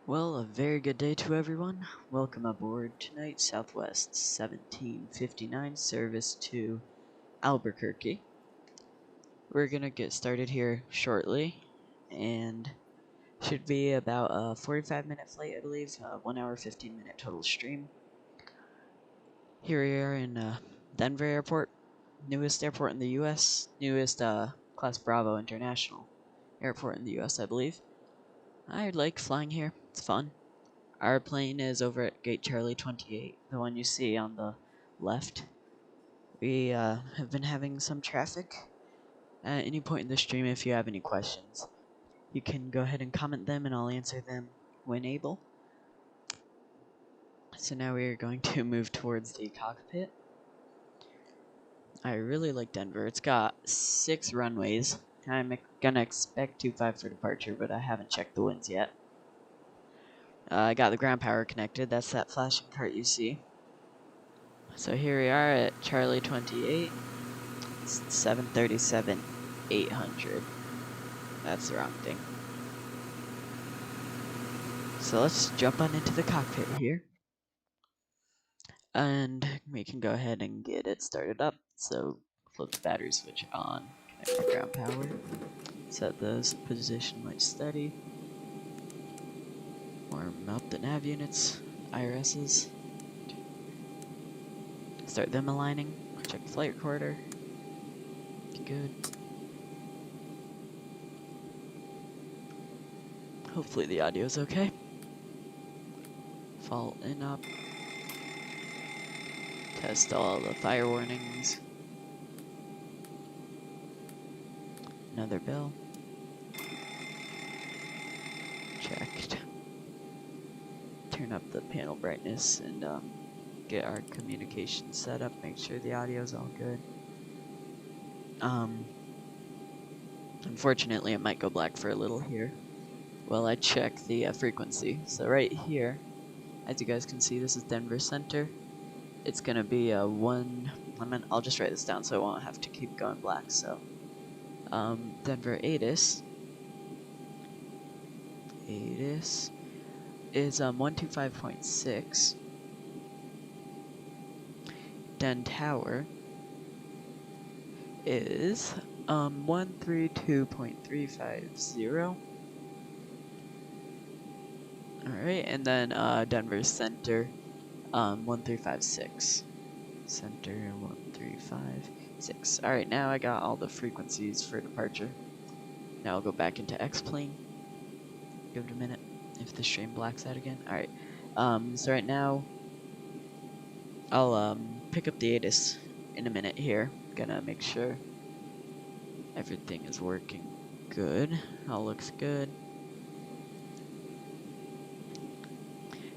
Well, a very good day to everyone. Welcome aboard tonight, Southwest 1759 service to Albuquerque. We're gonna get started here shortly, and should be about a 45-minute flight, I believe, 1 hour 15-minute total stream. Here we are in Denver Airport, newest airport in the U.S., newest Class Bravo International airport in the U.S., I believe. I like flying here, it's fun. Our plane is over at Gate Charlie 28, the one you see on the left. We have been having some traffic. At any point in the stream, if you have any questions, you can go ahead and comment them and I'll answer them when able. So now we are going to move towards the cockpit. I really like Denver. It's got 6 runways. I'm gonna expect 25 for departure, but I haven't checked the winds yet. I got the ground power connected. That's that flashing cart you see. So here we are at Charlie 28, 737-800. That's the wrong thing. So let's jump on into the cockpit here. And we can go ahead and get it started up. So flip the battery switch on, connect the ground power, set those position light steady, warm up the nav units, IRSs, start them aligning, check the flight recorder, good. Hopefully the audio is okay. Fault in up. Test all the fire warnings. Another bell. Checked. Turn up the panel brightness and get our communication set up. Make sure the audio is all good. Unfortunately, it might go black for a little here. Well, I check the frequency. So right here, as you guys can see, this is Denver Center. It's gonna be a I'll just write this down so I won't have to keep going black. So, Denver ATIS is 125.6. Den Tower is 132.350. Alright, and then Denver Center 1356. Center 1356. Alright, now I got all the frequencies for departure. Now I'll go back into X-Plane. Give it a minute if the stream blacks out again. Alright, so right now I'll pick up the ATIS in a minute here. Gonna make sure everything is working good. All looks good.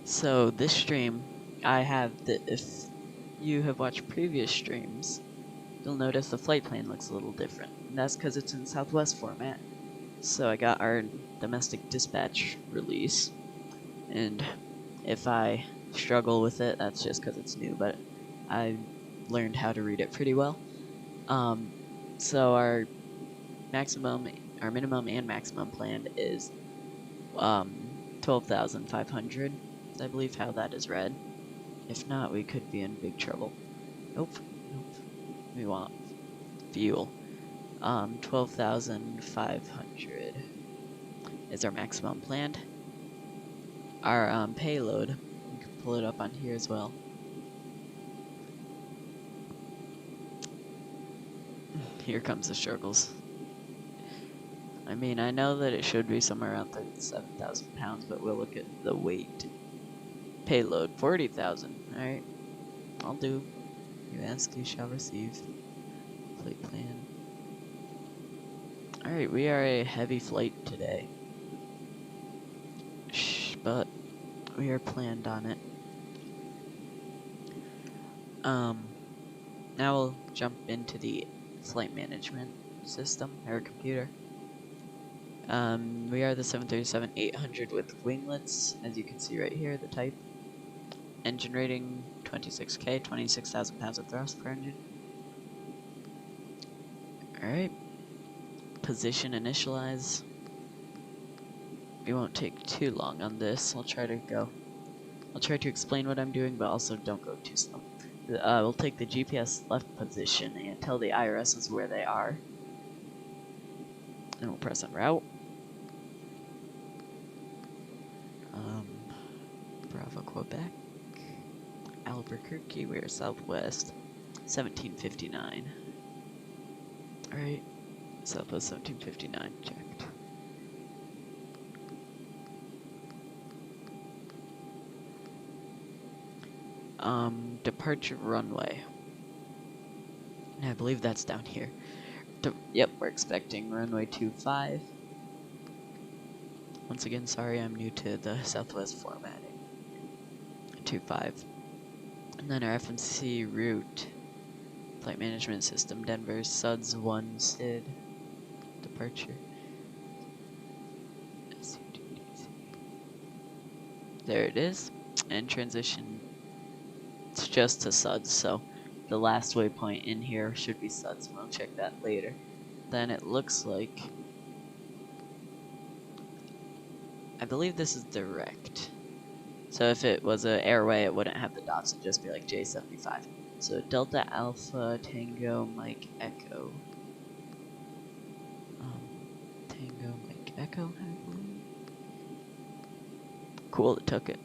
So this stream, if you have watched previous streams, you'll notice the flight plan looks a little different. And that's because it's in Southwest format. So I got our domestic dispatch release. And if I struggle with it, that's just because it's new, but I learned how to read it pretty well. So our minimum and maximum plan is 12,500. I believe how that is read. If not, we could be in big trouble. Nope. We want fuel. 12,500 is our maximum planned. Our payload, you can pull it up on here as well. Here comes the struggles. I mean, I know that it should be somewhere around 37,000 pounds, but we'll look at the weight. Payload, 40,000. Alright. I'll do. You ask, you shall receive. Flight plan. Alright, we are a heavy flight today. But we are planned on it. Now we'll jump into the flight management system, or computer. We are the 737-800 with winglets, as you can see right here, the type. Engine rating 26K, 26,000 pounds of thrust per engine. Alright. Position initialize. it won't take too long on this. I'll try to explain what I'm doing, but also don't go too slow. We'll take the GPS left position and tell the IRSs where they are. And we'll press on route. Bravo, Quebec. Albuquerque, we're southwest. 1759. Alright. Southwest 1759, checked. Departure runway. And I believe that's down here. Yep, we're expecting runway 25. Once again, sorry I'm new to the Southwest formatting. 25. And then our FMC route. Flight management system, Denver, SUDS 1 SID. Departure. There it is. And transition. It's just to SUDS, so the last waypoint in here should be SUDS. We'll check that later. Then it looks like, I believe this is direct. So if it was an airway, it wouldn't have the dots. It'd just be like J75. So Delta Alpha Tango Mike Echo. Tango Mike Echo, I believe. Cool, it took it.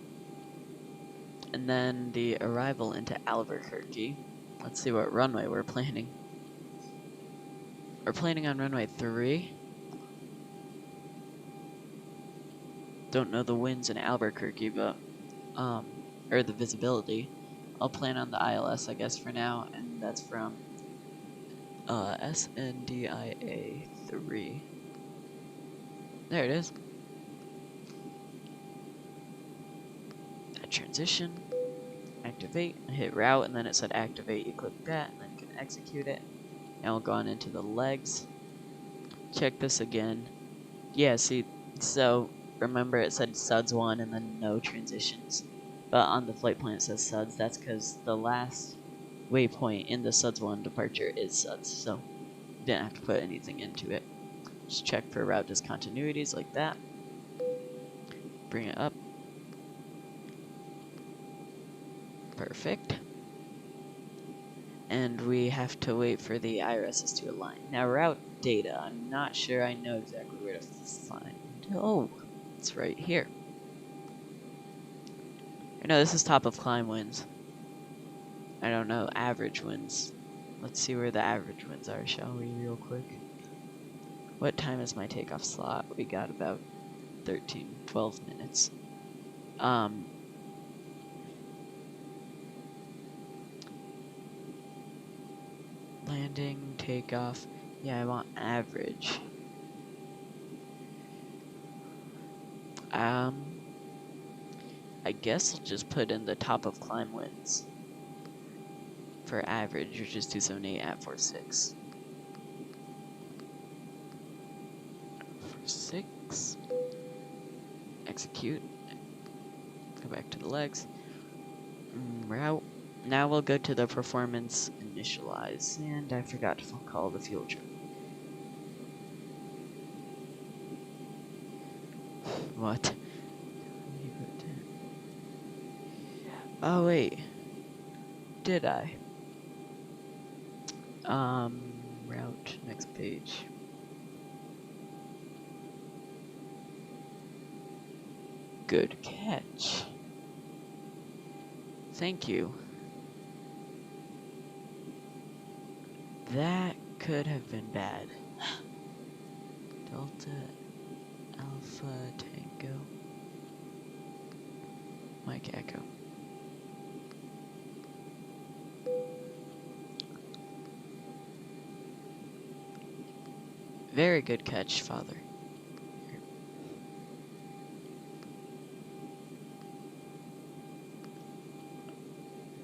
And then the arrival into Albuquerque. Let's see what runway we're planning. We're planning on runway 3. Don't know the winds in Albuquerque, but or the visibility. I'll plan on the ILS, I guess, for now, and that's from SNDIA 3. There it is. That transition. Activate, hit route, and then it said activate. You click that, and then you can execute it. Now we'll go on into the legs. Check this again. Yeah, see, so remember it said SUDS 1 and then no transitions. But on the flight plan it says SUDS. That's because the last waypoint in the SUDS 1 departure is SUDS. So you didn't have to put anything into it. Just check for route discontinuities like that. Bring it up. Perfect. And we have to wait for the IRSs to align. Now route data, I'm not sure I know exactly where to find. Oh, it's right here. No, this is top of climb winds. I don't know, average winds. Let's see where the average winds are, shall we, real quick? What time is my takeoff slot? We got about 12 minutes. Landing, takeoff. Yeah, I want average. I guess I'll just put in the top of climb winds for average, which is 278 at 46. 46. Execute. Go back to the legs. Route. Now we'll go to the performance initialize, and I forgot to call the fuel truck. What? Oh wait, did I? Route, next page. Good catch. Thank you. That could have been bad. Delta Alpha Tango Mike Echo. Very good catch, Father.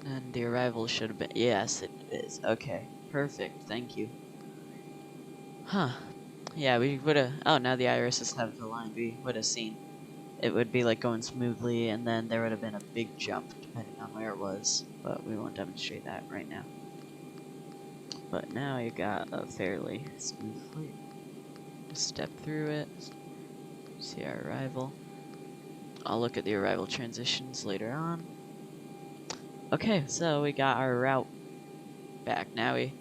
And the arrival should have been... Yes, it is. Okay. Perfect. Thank you. Huh. Yeah, we would have... Oh, now the irises have the line. We would have seen. It would be like going smoothly, and then there would have been a big jump, depending on where it was. But we won't demonstrate that right now. But now you got a fairly smooth flight. Step through it. See our arrival. I'll look at the arrival transitions later on. Okay, so we got our route back. Now I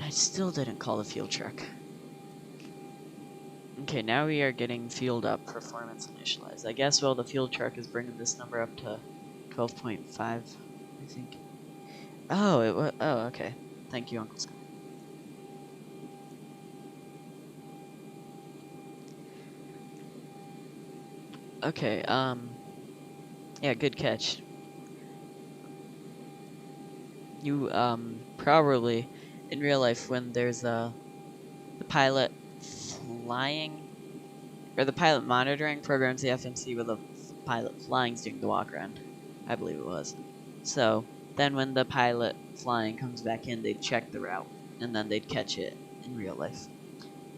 still didn't call the fuel truck. Okay, now we are getting fueled up. Performance initialized. I guess, well, the fuel truck is bringing this number up to 12.5, I think. Oh, it was. Oh, okay. Thank you, Uncle Scott. Okay, yeah, good catch. You, probably, in real life, when there's, the pilot flying, or the pilot monitoring programs the FMC with the pilot flying doing the walk around. I believe it was. So, then when the pilot flying comes back in, they'd check the route, and then they'd catch it in real life.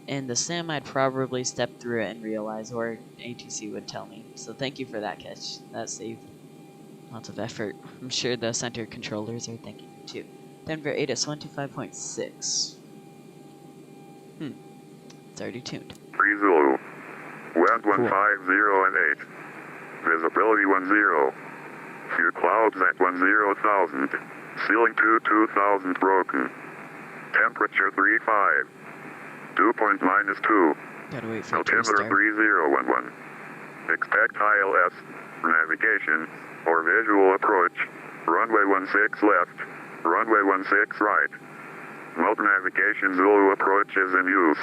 In the sim, I'd probably step through it and realize, or ATC would tell me. So thank you for that catch. That saved lots of effort. I'm sure the center controllers are thanking you too. Denver ATIS 125.6. It's already tuned. 3 Zulu. Wind 150 and 8. Visibility 10. Few clouds at 10,000. Ceiling 2000 broken. Temperature 35. Dew point -2. Gotta wait for it to Altimeter restart. 3011. Expect ILS. Navigation or visual approach. Runway 16 left. Runway 16 right. Motor navigation Zulu approach is in use.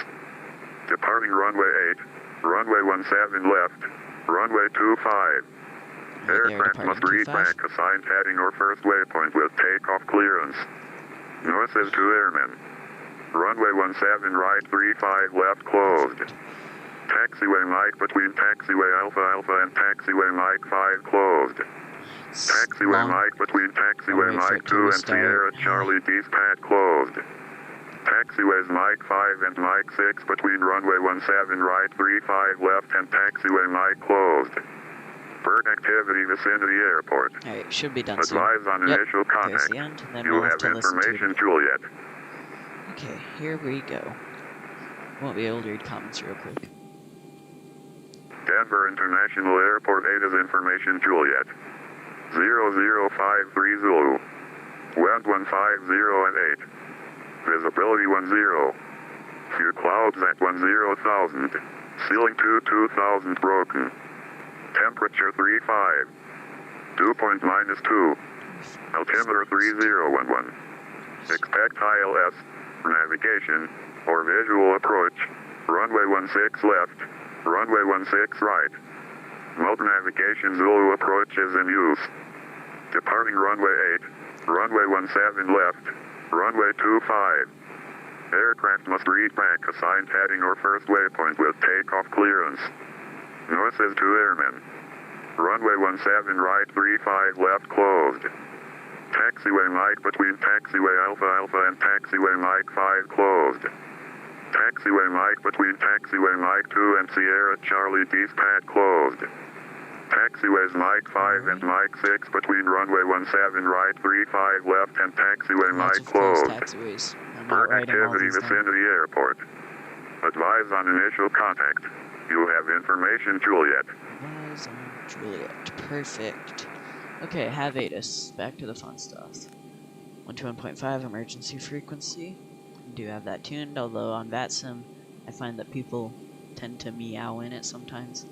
Departing runway 8. Runway 17 left. Runway 25. Aircraft must read back assigned heading or first waypoint with takeoff clearance. North is to airmen. Runway 17 right 35 left closed. Taxiway Mike between taxiway Alpha Alpha and taxiway Mike 5 closed. Taxiway Mike between taxiway Mike 2 and Sierra Charlie Pad closed. Taxiways Mike 5 and Mike 6 between runway 17 right 35 left and taxiway Mike closed. Bird activity vicinity airport. Alright, should be done soon. Advise on initial There's contact. the end, and then You we'll have have to listen to information, it. Juliet. Okay, here we go. Won't be able to read comments real quick. Denver International Airport 8 is information, Juliet. 0053 Zulu. Wind 150 and 8. Visibility 10. Few clouds at 10,000. Ceiling 2000 broken. Temperature 35. Dew point -2. Altimeter 3011. Expect ILS. Navigation or visual approach. Runway 16 left. Runway 16 right. Motor navigation Zulu approach is in use. Departing runway 8. Runway 17 left. Runway 25. Aircraft must read back assigned heading or first waypoint with takeoff clearance. North is to airmen. Runway 17 right 35 left closed. Taxiway Mike between taxiway Alpha Alpha and taxiway Mike 5 closed. Taxiway Mike between taxiway Mike 2 and Sierra Charlie Pad closed. Taxiways Mike 5 and Mike 6 between runway 17 right 35 left and taxiway Lots Mike of closed closed. taxiways. I'm not Bird writing all activity these down. vicinity airport. Advise on initial contact. You have information, Juliet. Advise on Juliet. Perfect. Okay, have ATIS. Back to the fun stuff. 121.5 emergency frequency. I do have that tuned, although on VATSIM, I find that people tend to meow in it sometimes.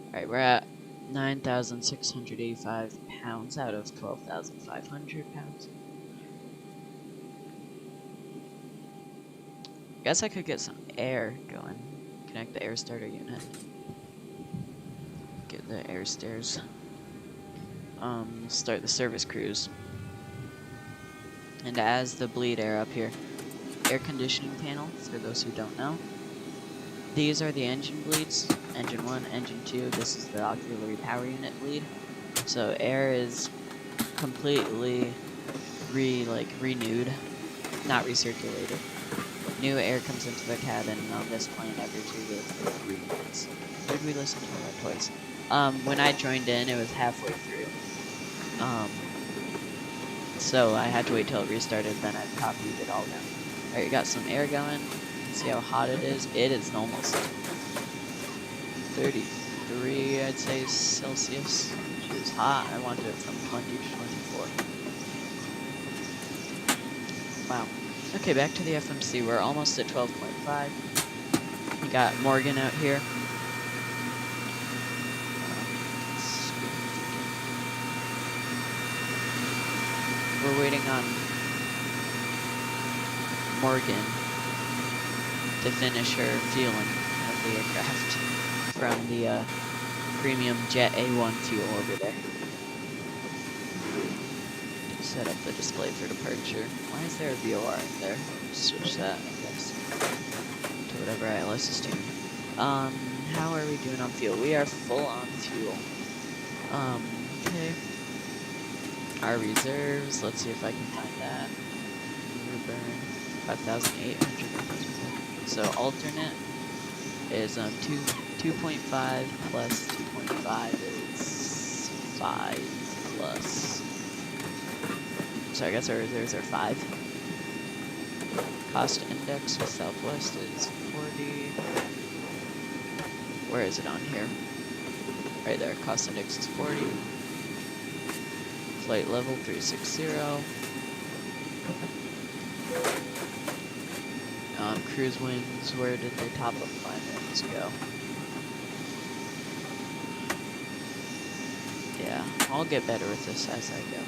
Alright, we're at 9,685 pounds out of 12,500 pounds. Guess I could get some air going. Connect the air starter unit. Get the air stairs. Start the service cruise. And as the bleed air up here, air conditioning panel, for those who don't know. These are the engine bleeds, engine 1, engine 2, this is the auxiliary power unit bleed. So air is completely renewed, not recirculated. New air comes into the cabin on this plane every 2 to 3 minutes. Did we listen to that twice? When I joined in, it was halfway through. So I had to wait till it restarted, then I copied it all down. Alright, got some air going. See how hot it is? It is almost 33, I'd say, Celsius, which is hot. I wanted it from 20 to 24. Wow. Okay, back to the FMC. We're almost at 12.5. We got Morgan out here. We're waiting on Morgan to finish her fueling of the aircraft from the premium Jet A1 fuel over there. Set up the display for departure. Why is there a VOR in there? Switch that, I guess, to whatever ILS is tuned. How are we doing on fuel? We are full on fuel. Okay. Our reserves, let's see if I can find that. We burn 5,800. So alternate is 2.5 plus 2.5 is 5 plus. So I guess our reserves are 5. Cost index with Southwest is 40. Where is it on here? Right there. Cost index is 40. Flight level 360. Cruise winds. Where did the top of climb winds go? Yeah, I'll get better with this as I go.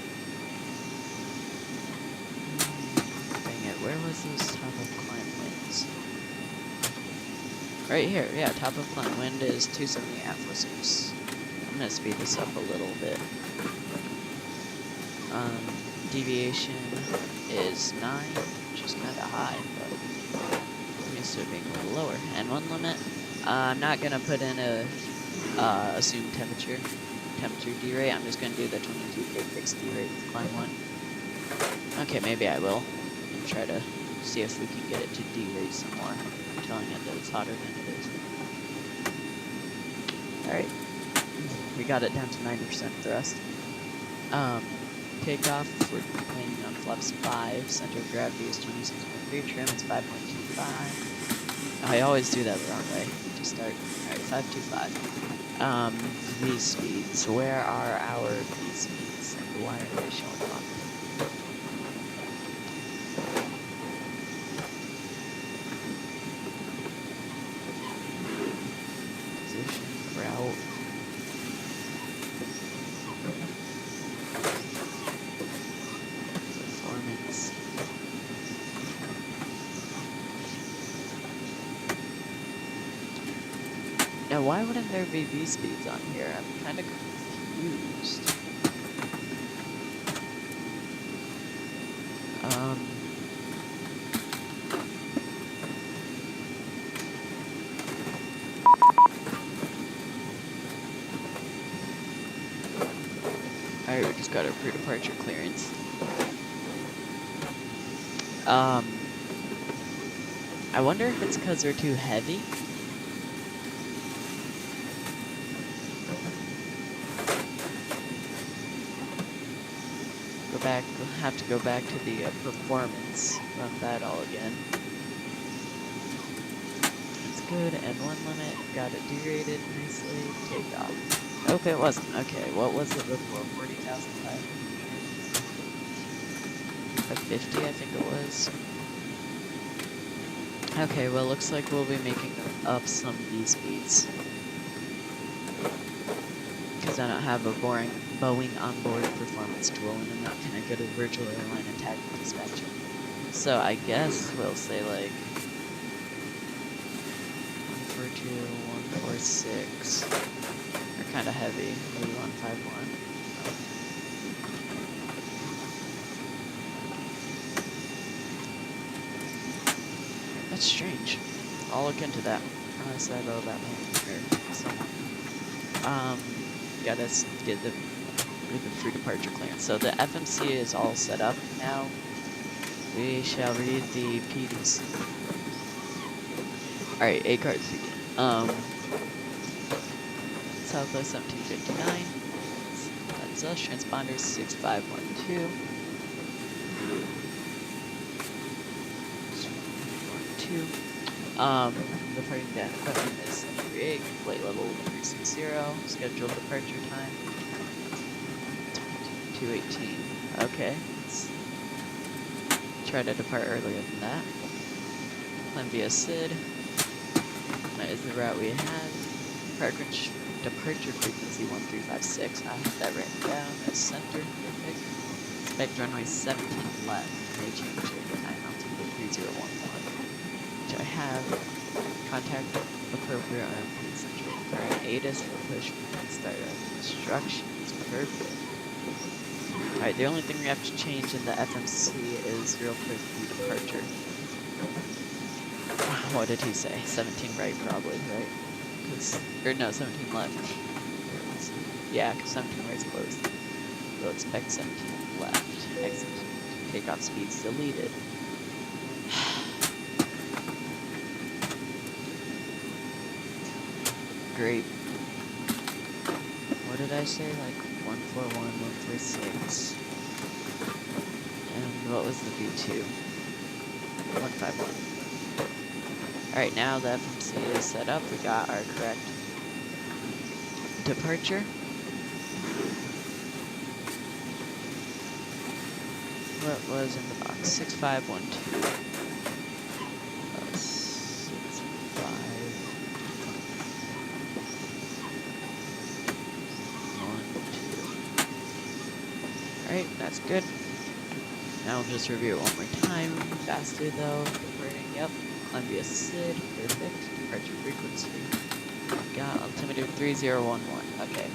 Dang it, where was those top of climb winds? Right here, yeah, top of climb wind is 270 after-6. I'm gonna speed this up a little bit. Deviation is 9, which is kind of high, but I'm used to it being a little lower. And one limit, I'm not gonna put in a assumed temperature derate. I'm just gonna do the 22K fixed derate with climb 1. Okay, maybe I will, and try to see if we can get it to derate some more. I'm telling it that it's hotter than it is. Alright, we got it down to 90% thrust. Takeoff, we're landing on flaps 5, center of gravity is 26.3, trim is 5.25. I always do that the wrong way to start. Alright, 525. V speeds, where are our V speeds and why are they showing up? Position, route. Performance. Now, why wouldn't there be V speeds on here? I'm kind of confused. Alright, we just got our pre-departure clearance. I wonder if it's because they're too heavy. We'll have to go back to the performance, run that all again. That's good, and one limit, got it derated nicely, take off. Nope, it wasn't. Okay, what was it before? 40,500? 550, I think it was. Okay, well, looks like we'll be making up some V speeds. Because I don't have a Boeing onboard performance tool, and I'm not gonna go to virtual airline and tag dispatch. So I guess we'll say like 142, 146. They're kind of heavy. Maybe 151. That's strange. I'll look into that. Unless I know that one or someone. Gotta get the free departure clearance. So the FMC is all set up now. We shall read the PDs. Alright, 8 cards begin. Southwest 1759. That's us. Transponders 6512. 12. Departing down equipment is 38, flight level 360, scheduled departure time 2:18. Okay, let's try to depart earlier than that. Plan via SID. That is the route we have. Departure frequency 1356. I have that written down as center. Perfect. Expect runway 17 left. May change over time altitude 3011. Which I have. Contact appropriate RMP central. Alright, ATIS for push and startup instructions. Perfect. Alright, the only thing we have to change in the FMC is real quick the departure. What did he say? 17 right, probably, right? Or no, 17 left. Yeah, because 17 right's closed. We'll expect 17 left. Exit. Takeoff speeds deleted. Great. What did I say? Like 141, 146. And what was the V2? 151. Alright, now the FMC is set up. We got our correct departure. What was in the box? 6512. 6512. Alright, that's good. Now we'll just review it one more time. Faster though. Departing, yep. Columbia SID, perfect. Departure frequency. Got altimeter 3011. Okay.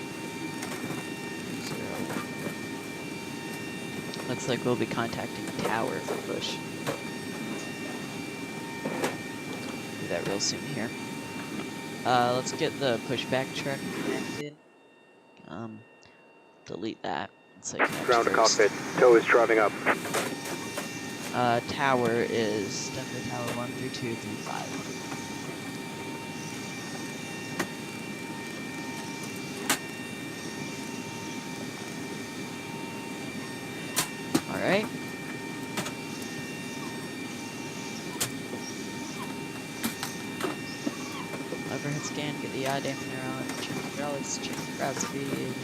3011. Looks like we'll be contacting the tower for push. Do that real soon here. Let's get the pushback truck connected. Delete that. Let's say connect Ground to first. cockpit. Tow is driving up. Tower is Denver Tower 13235. Alright. Overhead scan, get the yaw dampener on, check hydraulics, check the ground speed.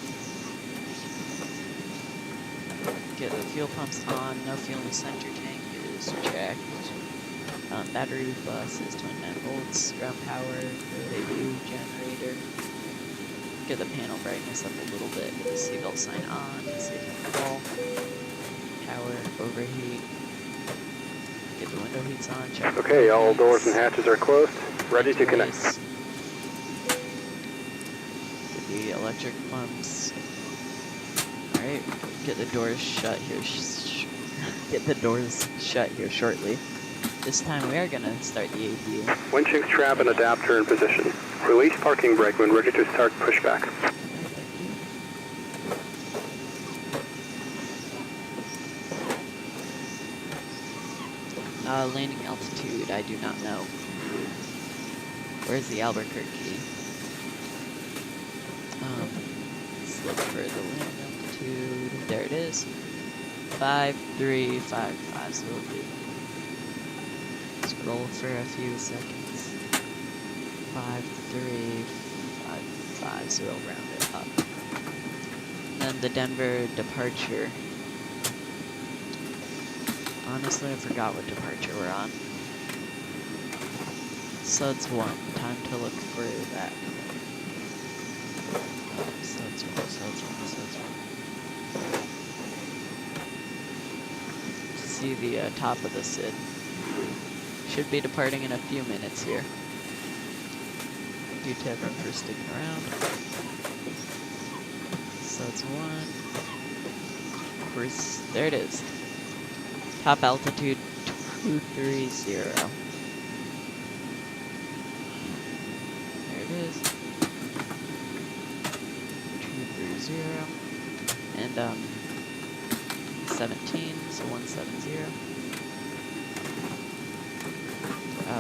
Get the fuel pumps on, no fuel in the center tank is checked. Battery bus is 29 volts, ground power, APU generator. Get the panel brightness up a little bit, get the seatbelt sign on, safety call. Power, overheat. Get the window heats on, check. Okay, all doors and hatches are closed. Ready to connect. Get the electric pumps. Alright, get the doors shut here. Get the doors shut here shortly. This time we are gonna start the APU. Winching strap and adapter in position. Release parking brake when ready to start pushback. Landing altitude, I do not know. Where's the Albuquerque? Let's look for the landing altitude. There it is. 5355, so we'll do. Scroll for a few seconds. 5355, so we'll round it up. And then the Denver departure. Honestly, I forgot what departure we're on. Suds 1. Time to look for that. Suds 1, Suds 1, Suds 1. See the top of the SID. Should be departing in a few minutes here. Do to everyone for sticking around. Suds 1. Of course, there it is. Top altitude 230. There it is. 230. And 17, so 170.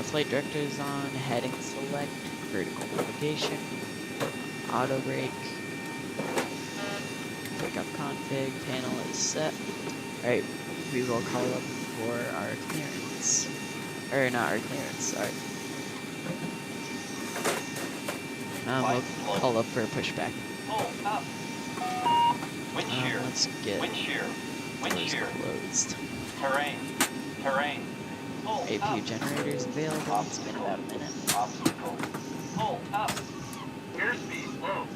Flight director is on, heading select, vertical navigation, auto brake, takeoff config, panel is set. Alright. We will call up for our clearance. Or not our clearance, sorry. We'll call up for a pushback. Hold up. Wind shear. Let's get Wind shear. Wind doors shear. closed. Terrain. Terrain. Hold APU up. generators available. It's been about a minute. Obstacle. Hold up. Airspeed low.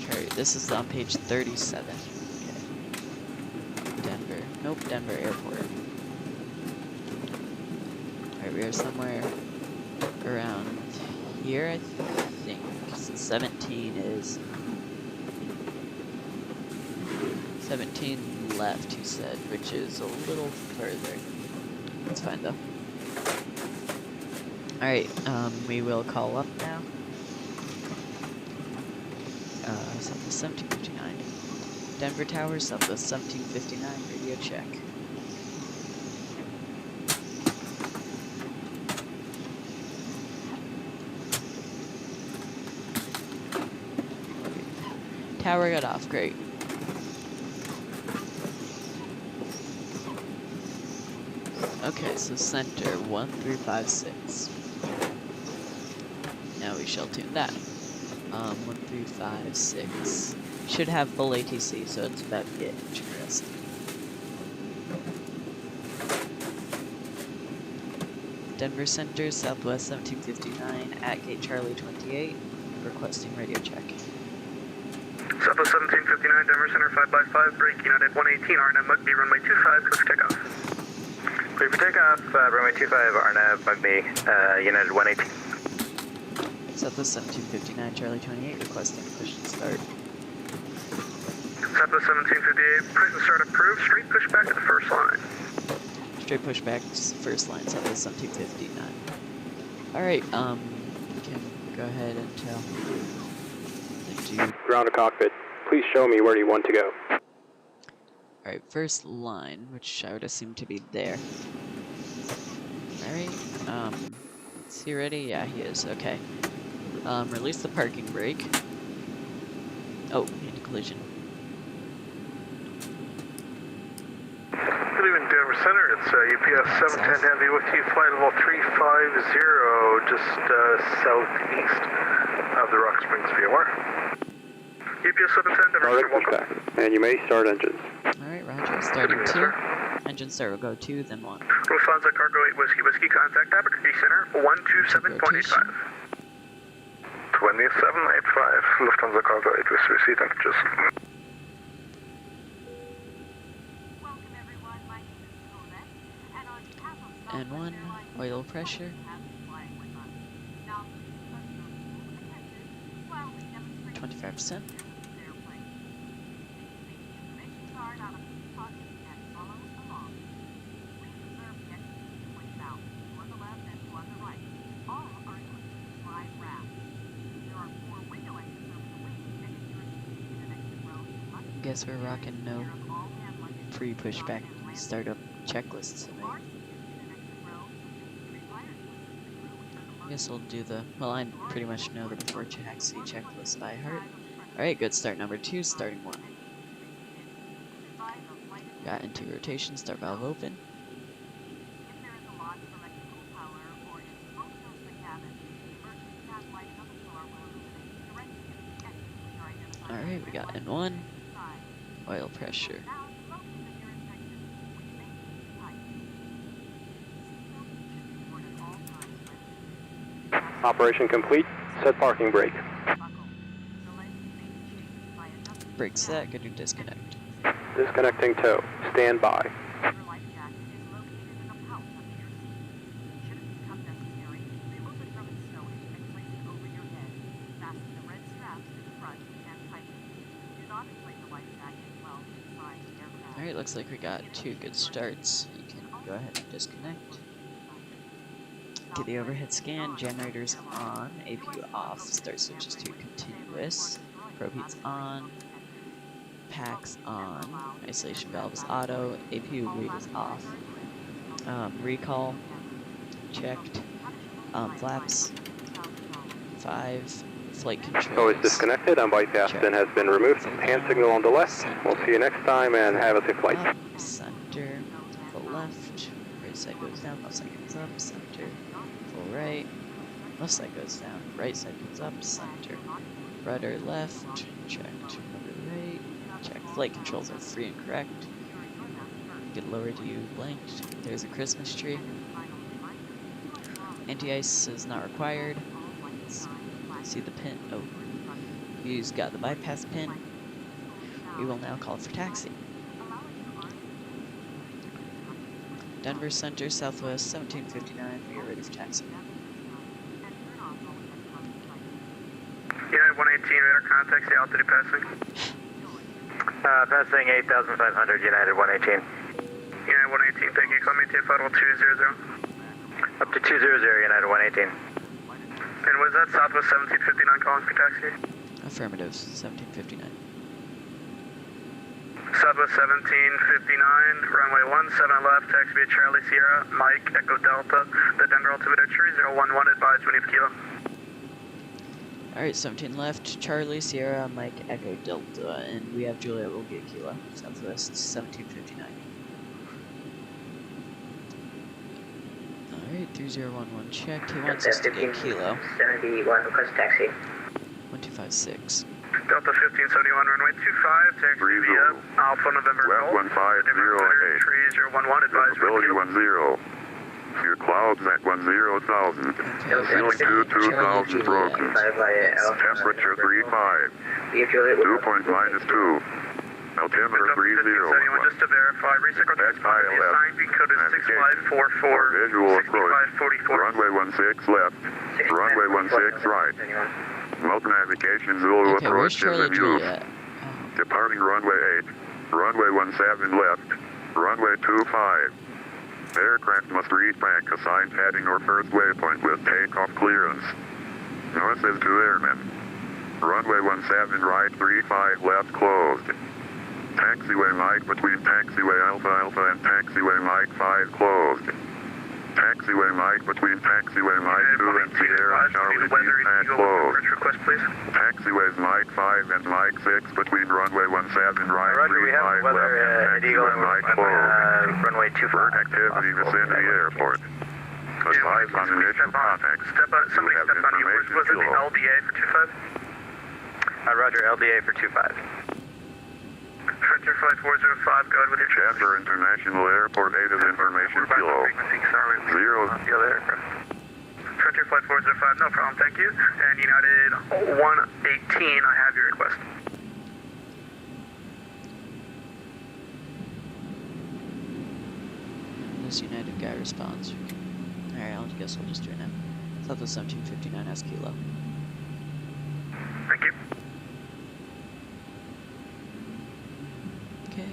Alright, this is on page 37. Okay. Denver. Nope, Denver Airport. Alright, we are somewhere around here, I think. So 17 is 17 left, he said, which is a little further. That's fine though. Alright, we will call up now. Southwest 1759. Denver Tower, Southwest 1759, radio check. Tower got off, great. Okay, so center 1356. Now we shall tune that. 1356. Should have full ATC, so it's about to get interesting. Denver Center, Southwest 1759, at gate Charlie 28, requesting radio check. Southwest 1759, Denver Center 5x5, break United 118, RNAV Mugby, runway 25, clear for takeoff. Clear for takeoff, runway 25, RNAV Mugby, United 118. Southwest 1759, Charlie 28, requesting push and start. Southwest 1758, push and start approved, straight push back to the first line. Straight push back to first line, Southwest 1759. Alright, we can go ahead and tell the dude. Ground to cockpit, please show me where you want to go. Alright, first line, which I would assume to be there. Alright, is he ready? Yeah, he is, okay. Release the parking brake. Oh, into collision. Good evening, Denver Center. It's UPS 710 Heavy with you, flight level 350, just southeast of the Rock Springs VOR. UPS 710, Denver Center, welcome. And you may start engines. Alright, roger. Starting 2. Engine start will go 2, then 1. Lufthansa Cargo 8 Whiskey Whiskey, contact Albuquerque Center 127.85. 2785, Lufthansa Cargo 8 Whiskey Whiskey, thank you, just. And 1, oil pressure. 25%. Guess we're rocking no pre-pushback startup checklists tonight. I guess we'll do the, well, I pretty much know the before taxi checklist by heart. Alright, good start number 2, starting 1. Got into rotation, start valve open. Alright, we got N1, oil pressure. Operation complete, set parking brake. Brake set, good to disconnect. Disconnecting tow, stand by. Alright, looks like we got 2 good starts. You can go ahead and disconnect. Get the overhead scan, generators on, APU off, start switches to continuous, probe heats on, packs on, isolation valves auto, APU read is off, recall, checked, flaps, 5, flight Tow controls. is disconnected and bypass Check. pin has been removed. Hand signal on the left. We'll see you next time and have a safe flight. Up, center, full left, right side goes down, left side goes up, center, full right, Left side goes down, right side goes up, center. Rudder left, checked. Rudder right, checked. Flight controls are free and correct. Get lower to you blanked. There's a Christmas tree. Anti-ice is not required. See the pin. Oh, you've got the bypass pin. We will now call for taxi. Denver Center, Southwest 1759. We are ready for taxi. United 118, radar contact, the altitude passing. Passing 8,500, United 118. United 118, thank you. Call maintain flight level 200. Up to 200, United 118. And was that Southwest 1759 calling for taxi? Affirmative, 1759. Southwest 1759, runway 17 left, taxi via Charlie Sierra, Mike, Echo Delta, the Denver altimeter tree 011, advise when you have kilo. Alright, 17 left, Charlie, Sierra, Mike, Echo, Delta, and we have Juliet, will get kilo, Southwest 1759. Alright, 3011 checked, he wants us to get kilo. 71, request taxi. 1256. Delta 1571, runway 25, taxi via Alpha November West 1508. tree 011, advise when you have Visibility kilo. 10. Few clouds at 10,000. Ceiling 2,000 broken. Temperature 35. Dew point -2. Altimeter 30. Just to verify, recycle tax assigned being code is 6544. Visual approach. 6544. Runway 16 left. Runway 16 right. Multi navigation Zulu Okay, where's approach is Charlie, in use. Juliet? Departing runway 8. Runway 17 left. Runway 25. Aircraft must reach back assigned heading or first waypoint with takeoff clearance. North is to airmen. Runway 17 right, 35 left closed. Taxiway Mike between taxiway Alpha Alpha and taxiway Mike 5 closed. Taxiway Mike between taxiway Mike 2 and Sierra Charlie pad closed. Request, please. Taxiways Mike 5 and Mike 6 between runway 17 right, Roger, we have 35 left weather and at Eagle taxiway Mike closed. runway 25. Activity vicinity airport. Advise on initial contact. Somebody You have stepped on you. Was it the information LDA for 25? Roger, LDA for 25. Frontier Flight 405, go ahead with your check. Denver International Airport 8 is information kilo. Zero. The other aircraft. Frontier Flight 405, no problem, thank you. And United 118, I have your request. This United guy responds. Alright, I guess we'll just do it now. Southwest 1759 as kilo. Thank you. Okay.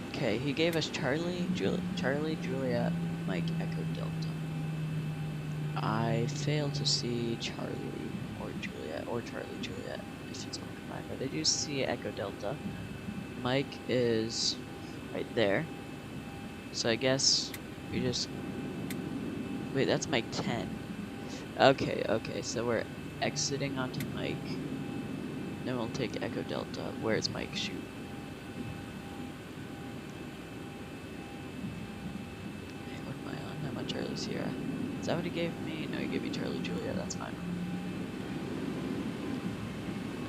Okay, he gave us Charlie, Juliet, Mike, Echo, Delta. I fail to see Charlie or Juliet, or Charlie, Juliet, if it's all combined, but I do see Echo, Delta. Mike is right there. So I guess we just... Wait, that's Mike 10. Okay, so we're exiting onto Mike. Then we'll take Echo Delta. Where's Mike? Shoot. Hey, what am I on? I'm on Charlie Sierra. Is that what he gave me? No, he gave me Charlie Julia. That's fine.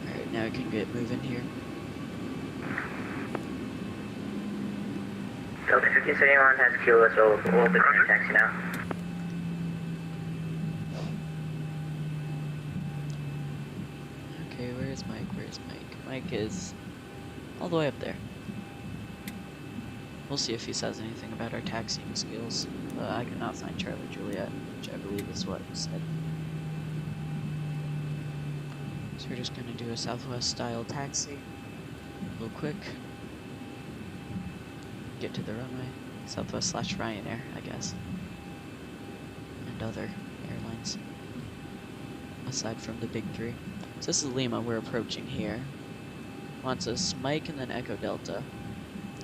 Alright, now we can get moving here. Delta 1571 has kilo, so we'll be clearing taxi now. Okay, where's Mike? Where's Mike? Mike is all the way up there. We'll see if he says anything about our taxiing skills. I cannot find Charlie Juliet, which I believe is what he said. So we're just gonna do a Southwest style taxi, real quick. Get to the runway. Southwest / Ryanair, I guess. And other airlines. Aside from the big three. So this is Lima, we're approaching here. Wants us Mike and then Echo Delta.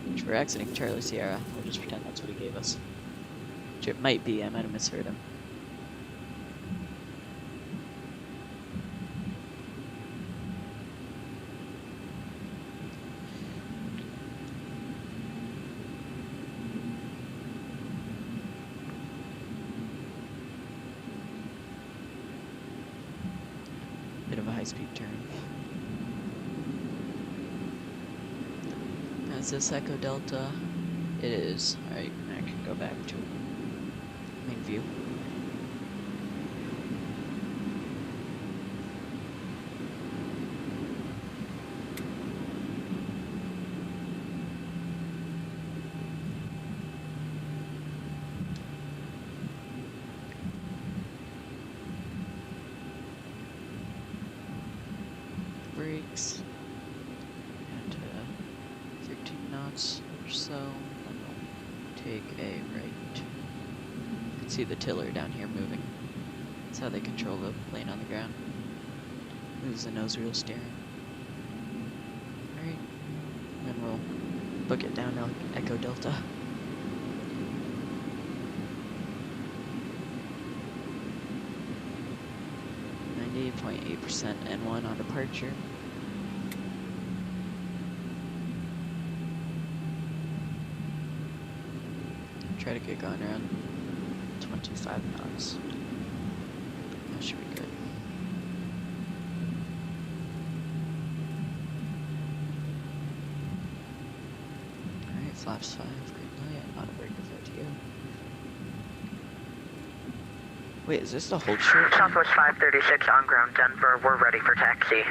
Which we're exiting Charlie Sierra. We'll just pretend that's what he gave us. Which it might be, I might have misheard him. high-speed turn. Is this Echo Delta? It is. Alright, I can go back to main view. Brakes. And 13 knots or so. Then we'll take a right. You can see the tiller down here moving. That's how they control the plane on the ground. Moves the nose wheel steering. Alright. Then we'll book it down Echo Delta. .8% N1 on departure. Try to get going around 25 knots. That should be good. Alright, flaps 5, green light, auto brake with RTO. Wait, is this the hold short? Southwest 536 on ground Denver, we're ready for taxi.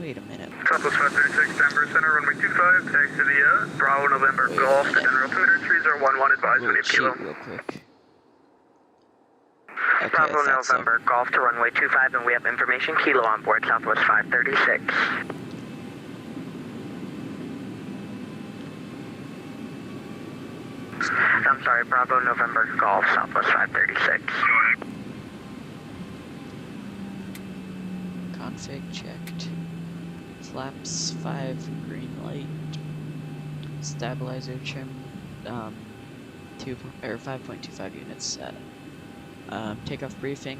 Wait a minute. Southwest 536, Denver Center, runway 25, taxi to the Bravo November Wait a Golf, minute. Denver altimeter 3011, advise We'll any cheat kilo. real quick. Okay, Bravo I thought so. November Golf to runway 25, and we have information kilo on board Southwest 536. I'm sorry, Bravo November Golf, Southwest 536. Config checked. Flaps 5, green light. Stabilizer trim, 5.25 units set. Takeoff briefing.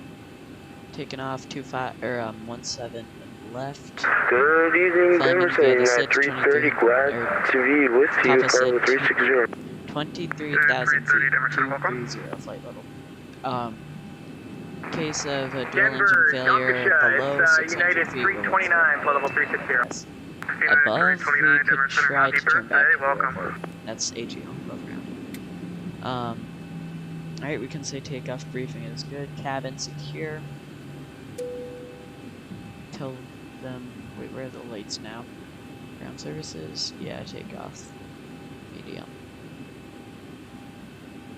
Taking off 17 left. Good evening, Climbing Denver via the Center, SIDS 330, glad to be with you, Papa said Bravo 360. 23,000 feet, 230 flight level. Case of a dual engine failure below 600 feet. flight level 360. Yes. Above, we could try to turn back to welcome. That's AGO, above ground. Alright, we can say takeoff briefing is good. Cabin secure. Tell them, wait, where are the lights now? Ground services, yeah, takeoff. Medium.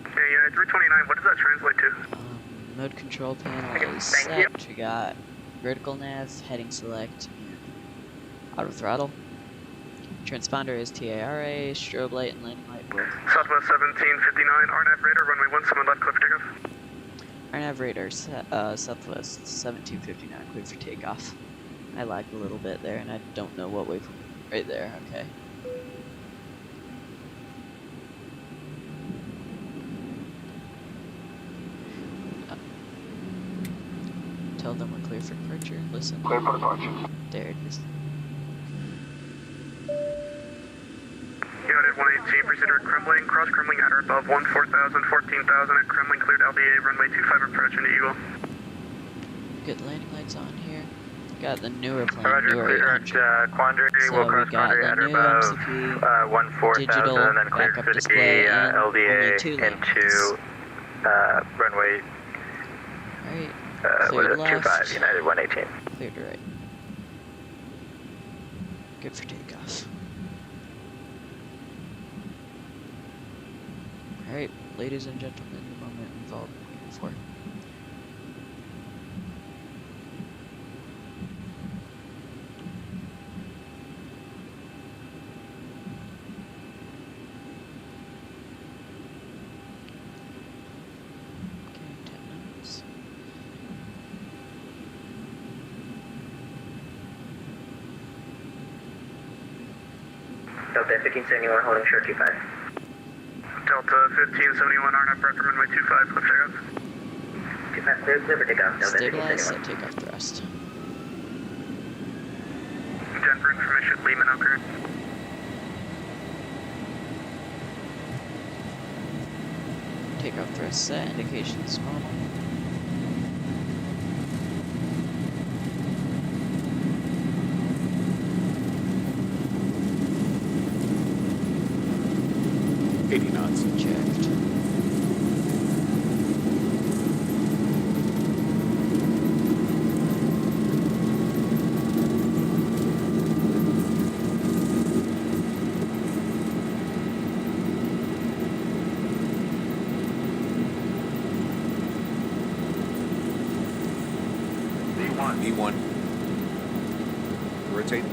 Okay, 329, what does that translate to? Mode control panel is thank you. set. We got vertical nav, heading select, and auto throttle. Transponder is TARA, strobe light and landing light work. Southwest 1759, RNAV radar, runway 17 left, clear for takeoff. RNAV radar, Southwest 1759, clear for takeoff. I lagged a little bit there, and I don't know what wave. Right there, okay. Tell them we're clear for departure. Listen. Clear for departure. There it is. Unit 118, proceed at Kremling, cross Kremling at or above 14,000, 14,000 at Kremling, cleared LDA, runway 25, approach into Eagle. Good landing lights on here. Got the newer plane, Roger, newer clear 800. direct Quandary, So we'll we cross got Quandary the at or new above MCP, 14,000, digital and then clear backup to display, the and only LDA 2 into runway Alright, what cleared is it, left, 25, United 118. cleared to right. Good for takeoff. Alright, ladies and gentlemen, the moment we've all been waiting for. Okay, 10 minutes. Delta 1571 holding short 25. Delta 1571, RNAV approach, runway 25, clear for takeoff. 25 clear for takeoff. Delta Stabilize, 1571. set takeoff thrust. Denver information, Lehman, okay. Takeoff thrust set, indications normal. 80 knots. Checked. B1. Rotate.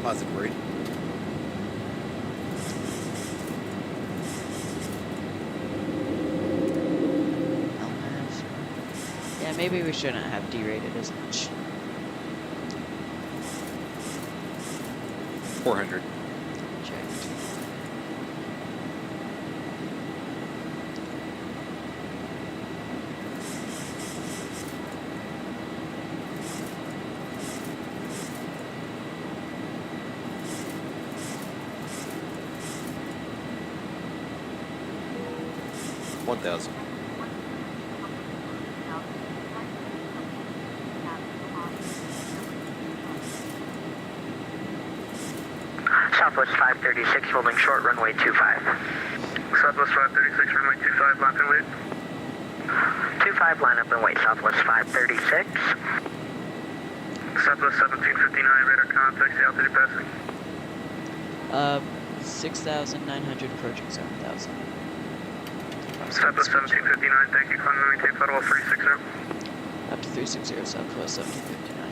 Positive grade. Yeah, maybe we shouldn't have derated as much. 400. Checked. $1,000. Southwest 536, holding short, runway 25. Southwest 536, runway 25, line up and wait. 25, line up and wait, Southwest 536. Southwest 1759, radar contact, the altitude passing. 6,900 approaching 7,000. Southwest 1759, thank you. Climb and maintain flight level 360. Up to 360, Southwest 1759.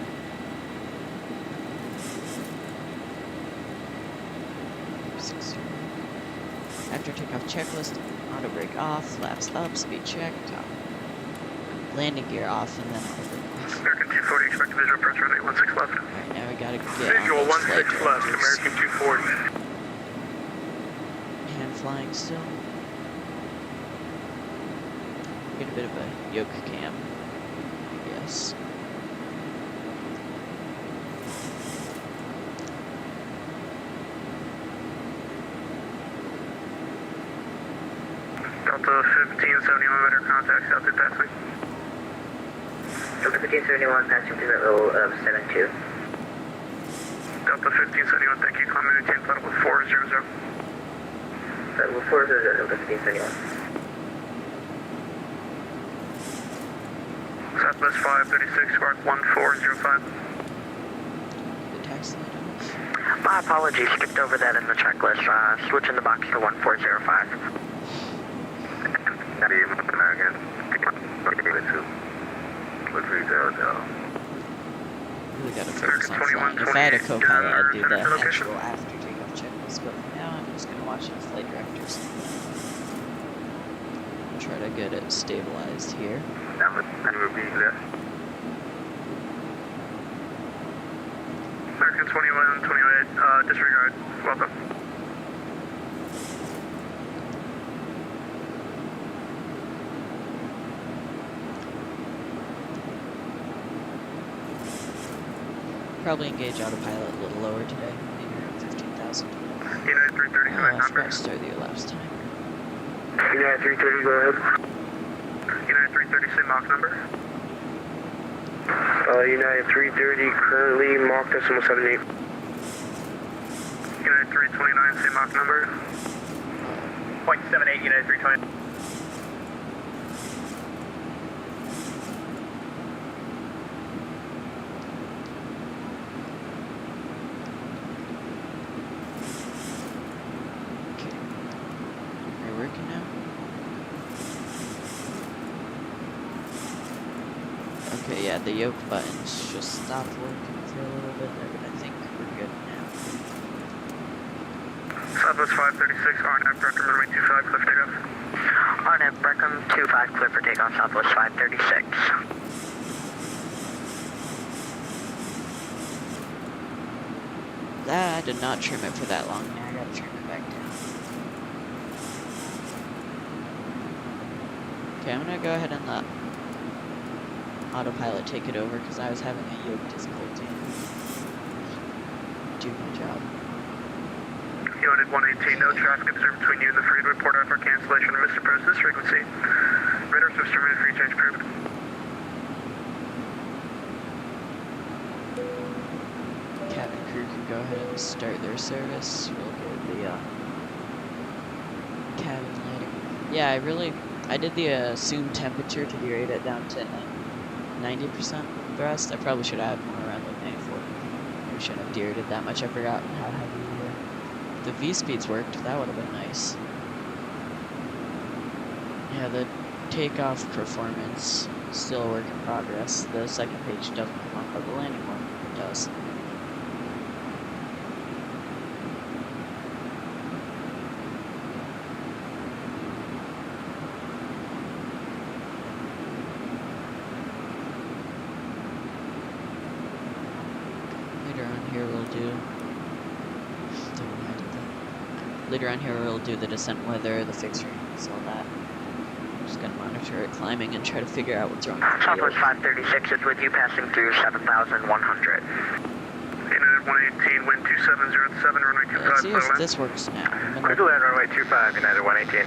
After takeoff checklist, auto brake off, flaps up, speed check, top. Landing gear off, and then auto brake off. American 240, expect visual approach runway 16 left. Alright, now we gotta get Visual on those flight 16 left, directors. American 240. Hand flying still. Get a bit of a yoke cam, I guess. Delta 1571, radar contact, altitude passing. Delta 1571, passing to the level of 72. Delta 1571, thank you. Climb and maintain flight level 400. Level 400, Delta 1571. Southwest 536, squawk 1405. The taxi light off. My apologies, skipped over that in the checklist. Switching the box to 1405. American 2. Really gotta focus on flying. If I had a co-pilot, I'd do that actual after takeoff checklist, but for now I'm just gonna watch the flight directors. Try to get it stabilized here. American 2128, disregard. Welcome. Probably engage autopilot a little lower today, maybe around 15,000. United 330, Oh, correct I number. forgot to start the elapsed time. United 330, go ahead. United 330, same Mach number. United 330, currently Mach decimal 78. United 329, same Mach number. 0.78, United 320. Okay. Are you working now? Okay, yeah, the yoke buttons just stopped working for a little bit there, but I think we're good now. Southwest 536, RNF, Breckham, runway 25, cliff takeoff. RNF Breckham 25, clear for takeoff, Southwest 536. I did not trim it for that long. Now I gotta trim it back down. Okay, I'm gonna go ahead and let autopilot take it over because I was having a yoke difficulty. Do my job. Unit 118, no traffic observed between you and the freeway. Report out for cancellation of Mr. President's frequency. Radar switch terminated, free change approved. Cabin crew can go ahead and start their service. We'll get the cabin lighting. Yeah, I did the assumed temperature to be rated down to 90% thrust. I probably should have more around like 94. I shouldn't have deered it that much. I forgot how heavy we were. If the V speeds worked, that would have been nice. Yeah, the takeoff performance still a work in progress. The second page doesn't come up, but the landing one does. Later on here we'll do the descent weather, the fixed rings, all that. Just gonna monitor it climbing and try to figure out what's wrong with the Southwest field. 536 is with you, passing through 7,100. United 118, wind 2707, runway 25. Let's see if this works now. Clear to land, runway 25, United 118.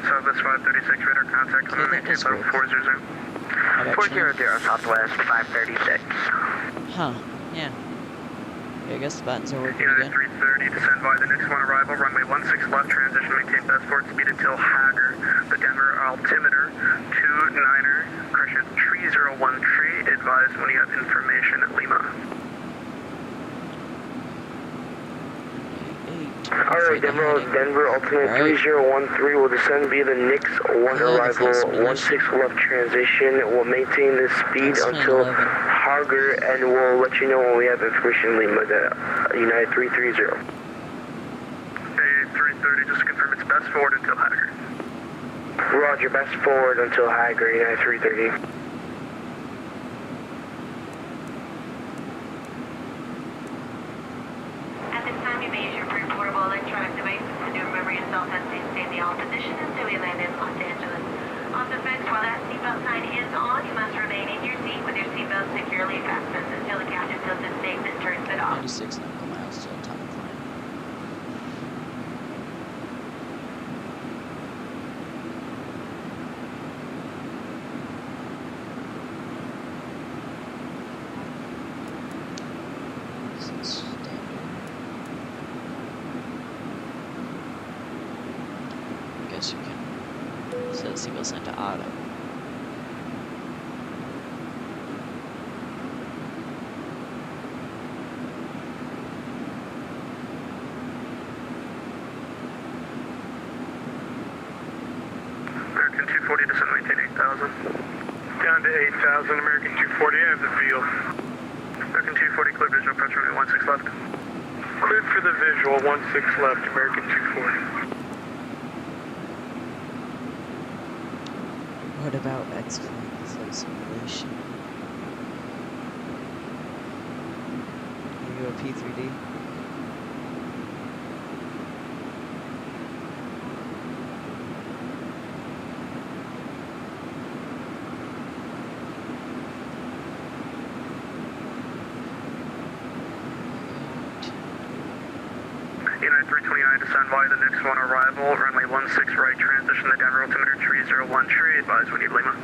Southwest 536, radar contact, Okay, that does work. 400. 400, Southwest 536. Huh, yeah. Okay, I guess the buttons are working United again. 330, descend by the next one arrival, runway 16 left, transition, maintain best forward speed until Hager. The Denver altimeter, 29er, pressure 301 tree, advise when you have information at Lima. Alright, Denver altimeter 3013 will descend via the Nix 1 arrival, 16 left transition. We'll maintain this speed until Hager, and we'll let you know when we have information Lima, United 330. Hey, 330, just to confirm it's best forward until Hager. Roger, best forward until Hager, United 330. At this time, you may use your pre-portable electronic devices to do memory and self-testing. Stay in the all position until we land in Los Angeles. On the fence, while that seatbelt sign is on, you must remain in your seat with your seatbelt securely fastened until the captain feels it safe and turns it off. 96 nautical miles to atomic line. This is standard. I guess you can set the seatbelt sign to auto. American 240, descend, maintain 8,000. Down to 8,000, American 240, I have the field. American 240, clear visual, pressure runway 16 left. Cleared for the visual, 16 left, American 240. What about X-Flight flight simulation? Are you a P3D? United 329, descend via the next one arrival, runway 16 right, transition the Denver altimeter 301 tree, advise we need Lima.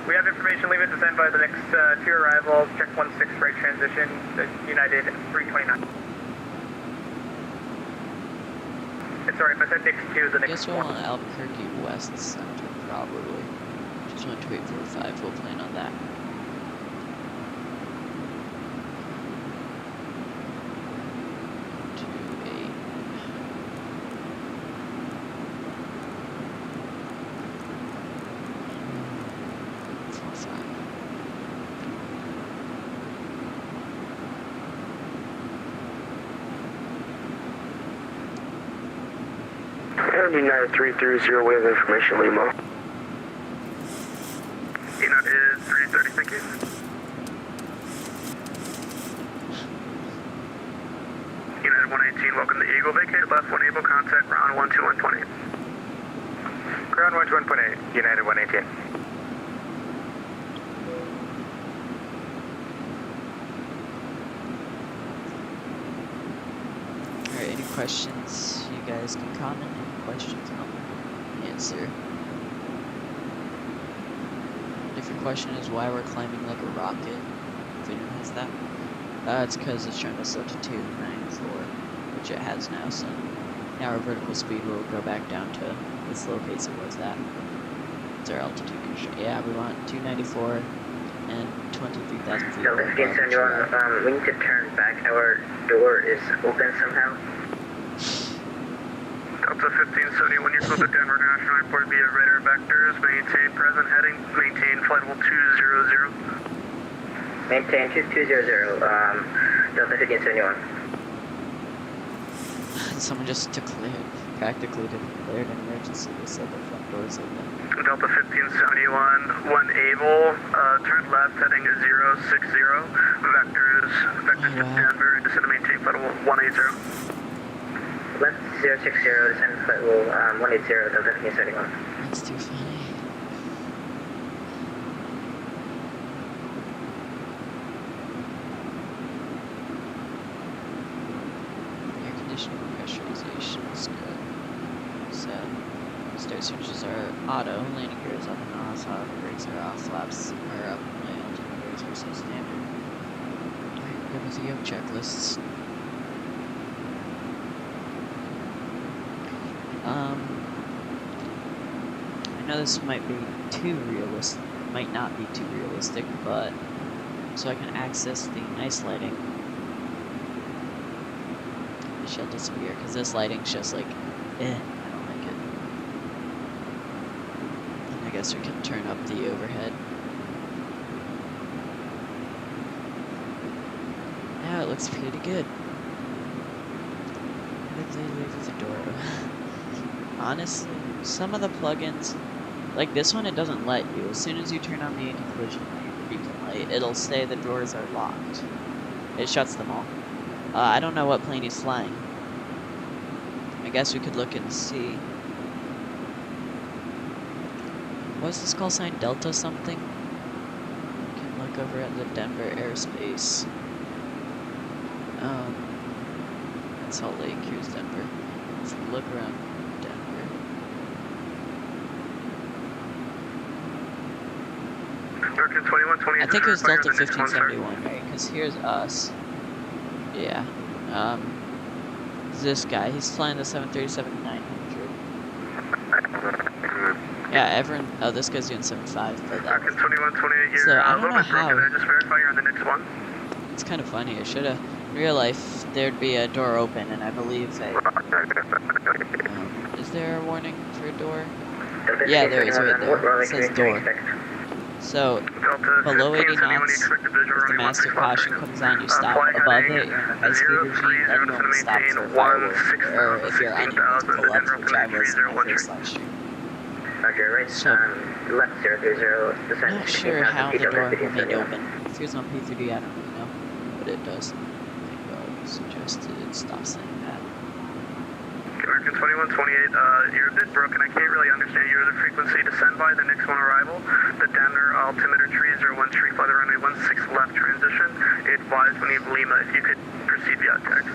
We have information, Lima, descend by the next two arrivals, check 16 right transition, the United 329. It's alright, if I said next two, the I next guess we'll one. want Albuquerque West Center, probably. Just went to 845, we'll plan on that. United 330, we have information Lima. United 330, thank you. United 118, welcome to Eagle, vacate left 1 able, contact ground 121.8. Ground 121.8, United 118. Alright, any questions? You guys can comment. Any questions? I'll answer. Different question is why we're climbing like a rocket. If anyone has that. It's because it's trying to slow to 294, which it has now, so now our vertical speed will go back down to the slow pace it was at. It's our altitude control. Yeah, we want 294 and 23,000 feet. Delta 1571, we need to turn back. Our door is open somehow. Delta 1571, you're close to Denver National Airport via radar vectors. Maintain present heading. Maintain flight level 200. Maintain 2200, Delta 1571. Someone just practically declared an emergency. They said the front doors open. Delta 1571, when able, turn left heading 060. Vectors to Denver, descend to maintain flight level 180. Left 060, descend flight level 180, Delta 1571. That's too funny. Air conditioning pressurization is good. So, start switches are auto, landing gear is up and off, brakes are off, flaps are up, my altimeters are so standard. Alright, good with the yoke checklists. I know this might be too realistic, might not be too realistic, but so I can access the nice lighting, it shall disappear, because this lighting's just like, I don't like it. And I guess we can turn up the overhead. Now it looks pretty good. What did they leave the door open? Honestly, some of the plugins, like this one, it doesn't let you. As soon as you turn on the anti-collision light, the beacon light, it'll say the doors are locked. It shuts them all. I don't know what plane he's flying. I guess we could look and see. What's this call sign? Delta something? We can look over at the Denver airspace. Salt Lake, here's Denver. Let's look around Denver. American 2128. I think it was Delta 1571, right? Because here's us. Yeah. This guy, he's flying the 737-800. Yeah, everyone. Oh, this guy's doing 75. American 2128. So I don't know how. Can I just verify you're on the next one? It's kind of funny. I should have. In real life, there'd be a door open, and I believe that. Is there a warning for a door? Yeah, there is right there. It says door. So, below 80 knots, if the master caution comes on, you stop. Above it, you're in a high-speed regime, then you only stop for fireworks. Or if you're unable to pull up, which I was in my first live stream. So, left 030, I'm not sure how the door remained open. If yours on P3D, I don't really know, but it does. I think God suggested it stop saying that. American 2128, you're a bit broken. I can't really understand you. The frequency descend by the next one arrival. The Denver altimeter 301 tree fly the runway 16 left transition. Advise when you have Lima if you could proceed via text.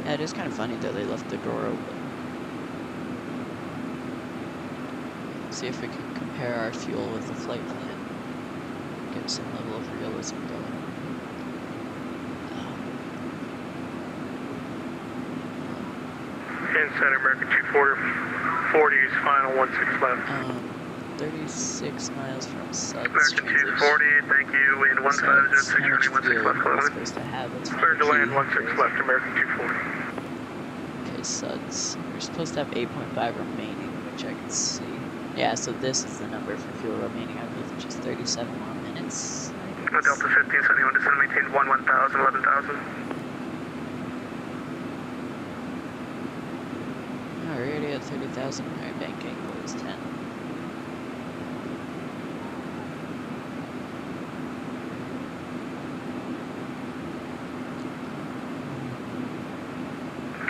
Yeah, it is kind of funny that they left the door open. See if we can compare our fuel with the flight plan. Get some level of realism going. Inside American 240 is final 16 left. 36 miles from Suds. American 240, thank you. Wind 1506, runway 16 left. Supposed to have it. Clear to land 16 left, American 240. Okay, Suds. We're supposed to have 8.5 remaining, which I can see. Yeah, so this is the number for fuel remaining, I believe, which is 37 more minutes. Delta 1571, descend maintain 1000, 11,000. Oh, we're already at 30,000. Alright, bank angle is 10.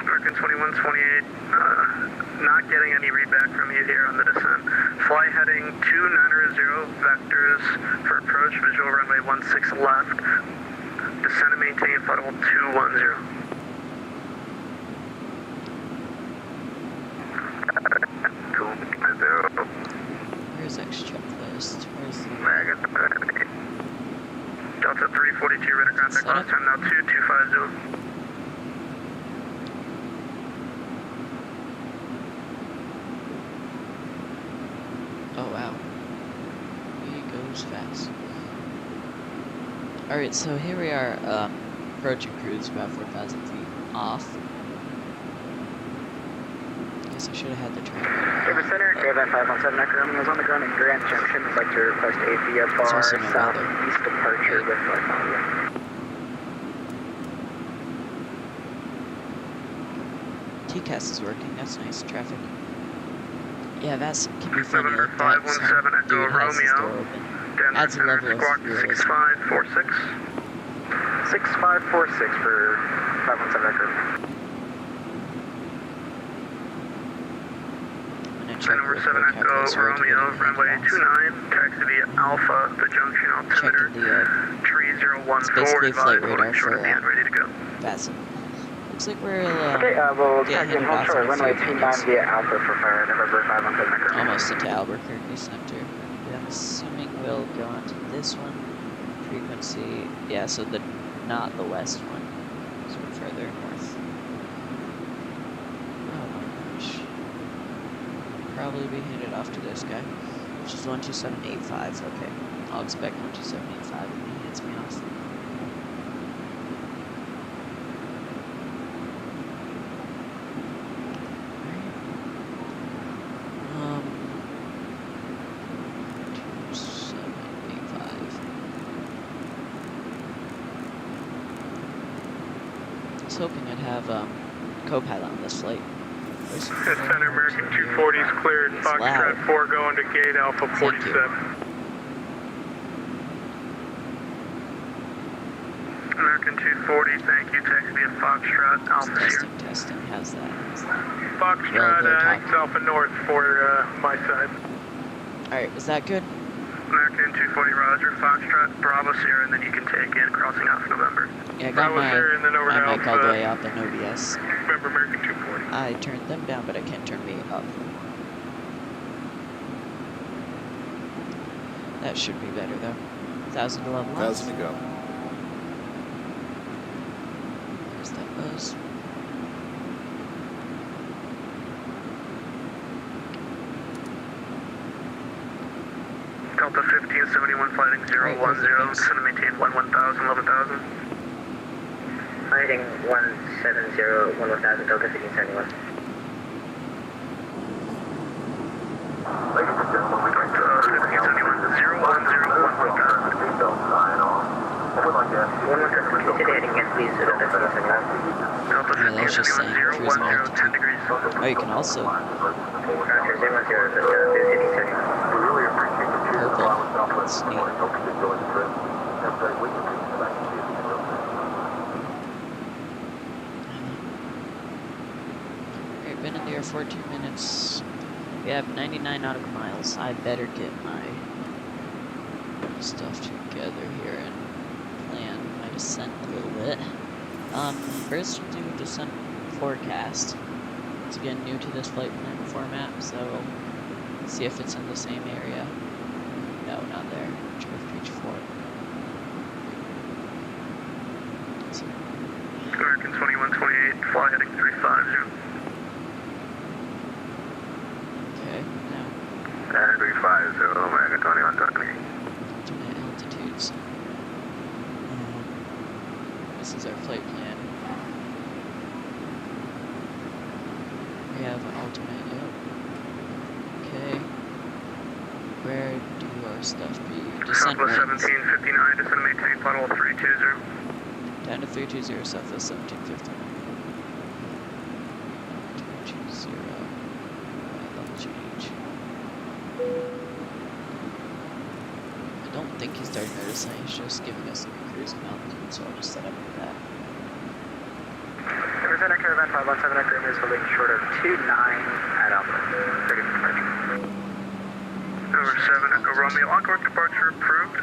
American 2128, not getting any readback from you here on the descent. Fly heading 290 vectors for approach, visual runway 16 left. Descend and maintain flight level 210. Oh wow. He goes fast. Alright, so here we are, approaching cruise about 4,000 feet off. Guess I should have had the train right River Center, KDEN-517 Necrom is on the ground in Grand Junction. Would like to request a VFR also no weather. southeast departure with North TCAS is working, that's nice. Traffic. Yeah, that's can be funny November like that. 517 Echo Dude has his door Romeo. open. Denver Adds a Center level of Squawk realism. 6546. 6546 for 517 Necrom. I'm gonna check November real 7 quick how Echo close we are to Romeo, getting runway headlights. 29, taxi via Alpha, the junction altimeter, Checking the, 3014, basically flight advise, radar holding short for, at the end, ready to go. VATSIM. Looks like we'll, Okay, we'll get target headed home off short, in a runway few 29 minutes. via Alpha for fire, November 517 Necrom. Almost into Albuquerque Center. Yeah, I'm assuming we'll go on to this one. Frequency, yeah, so not the west one. So we're further north. Oh my gosh. Probably be headed off to this guy, which is 12785. Okay, I'll expect 12785 when he hits me off. Alright. 2785. I was hoping I'd have co-pilot on this flight. Center American 240 is cleared, It's loud. Foxtrot 4 going to gate Alpha Thank you. 47. American 240, thank you, taxi via Foxtrot, Alpha here. Testing, how's that? Foxtrot, Well, I think it's Alpha North for my side. Alright, was that good? American 240, Roger, Foxtrot, Bravo Sierra, and then you can take in crossing off November. Yeah, I got Bravo Sierra, and then over to my mic all the Alpha, way up in OBS. November American 240. I turned them down, but I can't turn me up. That should be better though. 1,000 to level up. 1,000 to go. There's that buzz. Delta 1571 flighting 010, just going to maintain 11,000, 11,000. Fighting 170, 11,000, Delta 1571. Ladies and gentlemen, we'd like to 1571 010, 11,000. Considering again, please, Delta 1571. Delta Yeah, that's just saying 1571 cruise 010, 10 degrees. Oh, you can also Roger, 010, Delta 1571. purple. That's neat. Alright, been in the air 14 minutes. We have 99 nautical miles. I better get my stuff together here and plan my descent a little bit. First we'll do descent forecast. It's again new to this flight plan format, so we'll see if it's in the same area. No, not there. Page 4. So, American 2128, fly heading 350. okay, now 350, American 2128. alternate altitudes. This is our flight plan. We have an alternate, yep. Okay. Where do our stuff be? Descent Southwest winds. 1759, descend and maintain flight level 320. Down to 320, Southwest 1759. 320. Level change. I don't think he's starting to descend, he's just giving us new cruise altitude, so I'll just set up with that. Representative Caravan 517 Necrom is holding short of 29 at Alpha. Ready for departure. Number 7, Echo Romeo, encore departure approved.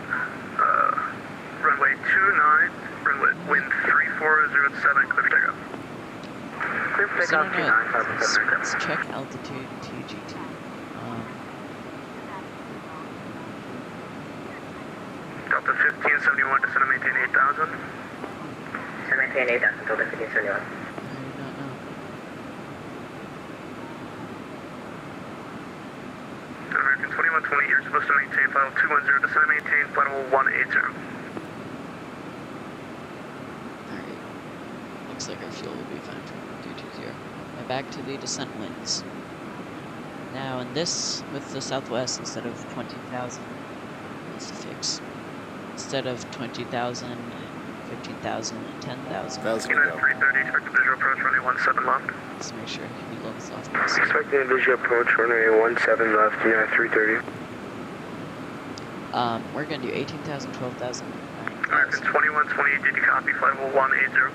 Runway 29, runway wind 340 clear for takeoff. Clear for So takeoff 29, 517 Necrom. let's check altitude TGT. Delta 1571, descend and maintain 8,000. Descend maintain 8,000, Delta 1571. I do not know. American 2128, you're supposed to maintain flight level 210, descend and maintain flight level 180. Alright. Looks like our fuel will be fine for 220. Now back to the descent winds. Now in this, with the southwest, instead of 20,000, what's the fix? Instead of 20,000, 15,000, and 10,000. United 330, expect a visual approach, runway 17 left. Let's make sure he levels off. Expecting a visual approach, runway 17 left, United 330. We're gonna do 18,000, 12,000, American 2128, did you copy flight level 180?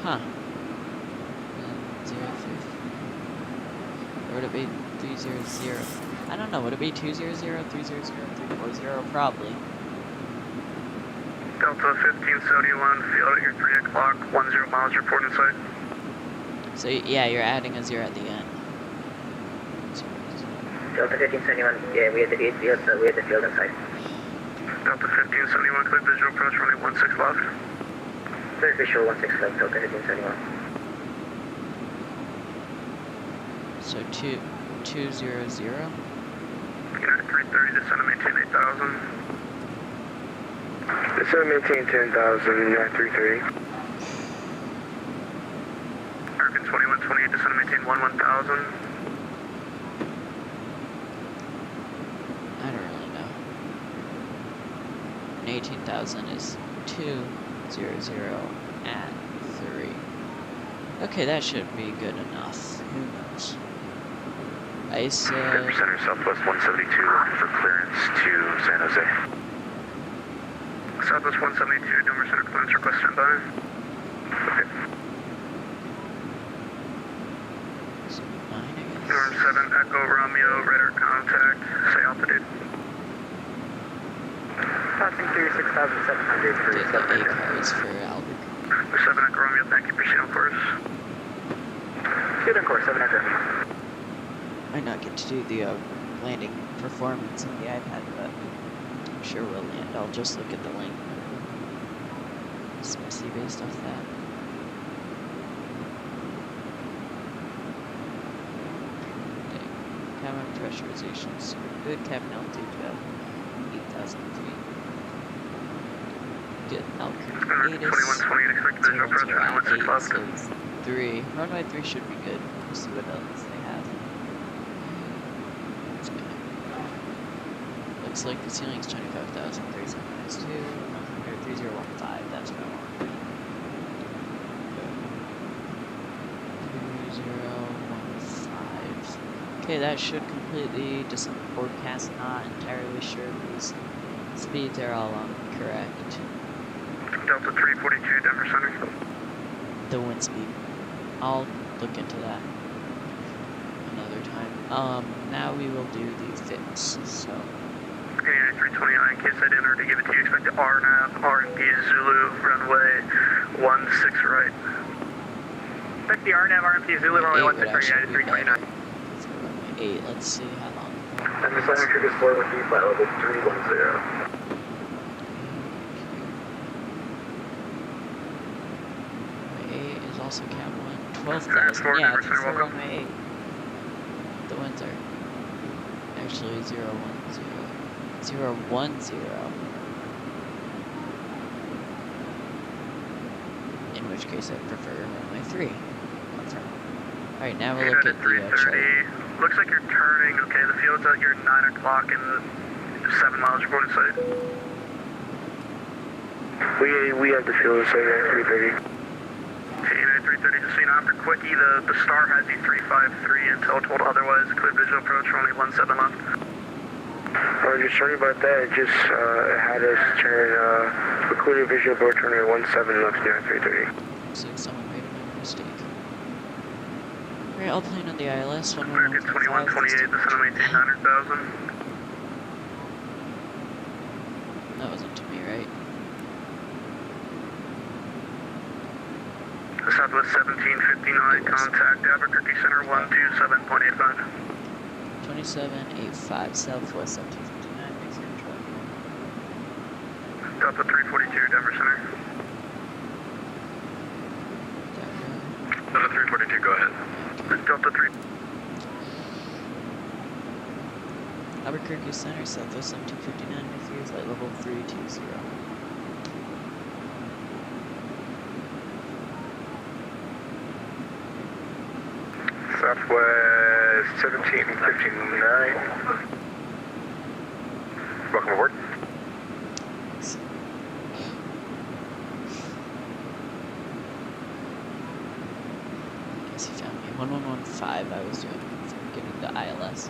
Huh. 03. Or would it be 300? I don't know. Would it be 200, 300, 340? Probably. Delta 1571, field at your 3 o'clock, 10 miles, report in sight. So yeah, you're adding a 0 at the end. Delta 1571, yeah, we had the field, we had the field in sight. Delta 1571, clear visual approach, runway 16 left. Clear visual 16 left, Delta 1571. So 200. United 330, descend and maintain 8,000. Descend and maintain 10,000, United 330. American 2128, descend and maintain 11,000. I don't really know. And 18,000 is 200 at 3. Okay, that should be good enough. Who knows? ISA. Center Southwest 172 for clearance to San Jose. Southwest 172, Denver Center clearance request standby. Okay. So 9, I guess. Norm 7, Echo Romeo, radar contact, say altitude. Passing through 6,700 for Did the A cars for Albuquerque. 7 Echo Romeo, thank you, proceed on course. Good on course, 7 Echo. Might not get to do the landing performance on the iPad, but I'm sure we'll land. I'll just look at the link. Especially based off that. Okay. Cabin pressurization super good. Cabin altitude about 8,000 feet. Good. Albuquerque 2128, expect visual approach, runway 16 left. So it's 3. Runway 3 should be good. We'll see what else they have. Looks like the ceiling's 25,000, 37 -2, 100, 3015, that's what I want. 3015. Okay, that should complete the descent forecast. Not entirely sure these speeds are all correct. Delta 342, Denver Center. The wind speed. I'll look into that another time. Now we will do the fix, so. United 329, in case I didn't already give it to you, expect the RNAV, RNP Zulu, runway 16 right. Expect the RNAV, RMP Zulu, runway 16 right, United 329. So runway 8, let's see how long. And the center trigger sport with B flight level 310. Runway 8 is also cap 1, 12,000. Yeah, this is runway 8. The winds are actually 010. 010. In which case I prefer runway 3. Alright, now we'll look at the chart. Looks like you're turning, okay, the field's at your 9 o'clock and 7 miles report in sight. We have the field at 330. KDEN 330 to scene after quickie. The star has you 353 until told otherwise. Clear visual approach for only 17 left. Just sorry about that. It just had us turn recorded visual approach turning 17 left there at 330. Looks like someone made a mistake. Alright, I'll plane on the ILS. American 2128, descend to maintain 900,000. That wasn't to me, right? Southwest 1759, contact Albuquerque Center 127.85. 2785 Southwest 1759, makes your truck. Delta 342, Denver Center. Delta 342, go ahead. Delta 3. Albuquerque Center, Southwest 1759, with you, flight level 320. Southwest 1759. Welcome aboard. Guess he found me. 1115, I was doing getting the ILS.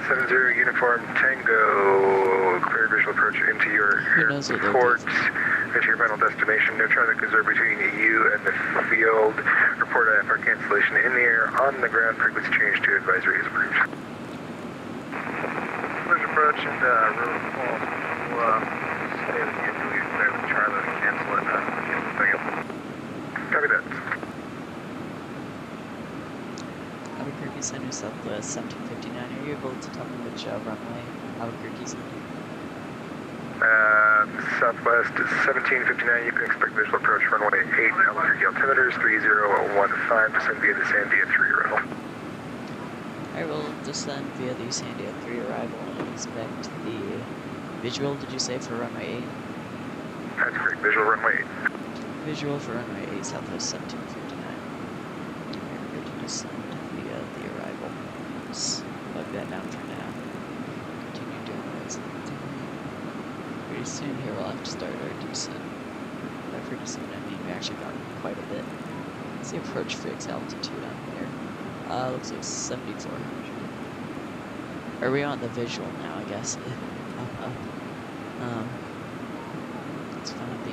70 Uniform Tango, clear visual approach into your airport, into your final destination. No traffic observed between you and the field. Report IFR cancellation in the air, on the ground, frequency change to advisory is approved. Visual approach and room falls. We'll stay with you until we clear the Charlie and cancel it. Copy that. Albuquerque Center, Southwest 1759. Are you able to tell me which runway Albuquerque Center? Southwest 1759, you can expect visual approach runway 8, Albuquerque altimeters 3015, descend via the Sandia 3 arrival. Alright, we'll descend via the Sandia 3 arrival and expect the visual, did you say, for runway 8? That's correct, visual runway 8. Visual for runway 8, Southwest 1759. We're good to descend via the arrival. Just plug that down for now. Continue doing what it's doing. Pretty soon here we'll have to start our descent. By pretty soon I mean we actually got quite a bit. What's the approach fix altitude on here? Looks like 7,400. Are we on the visual now, I guess? Let's find the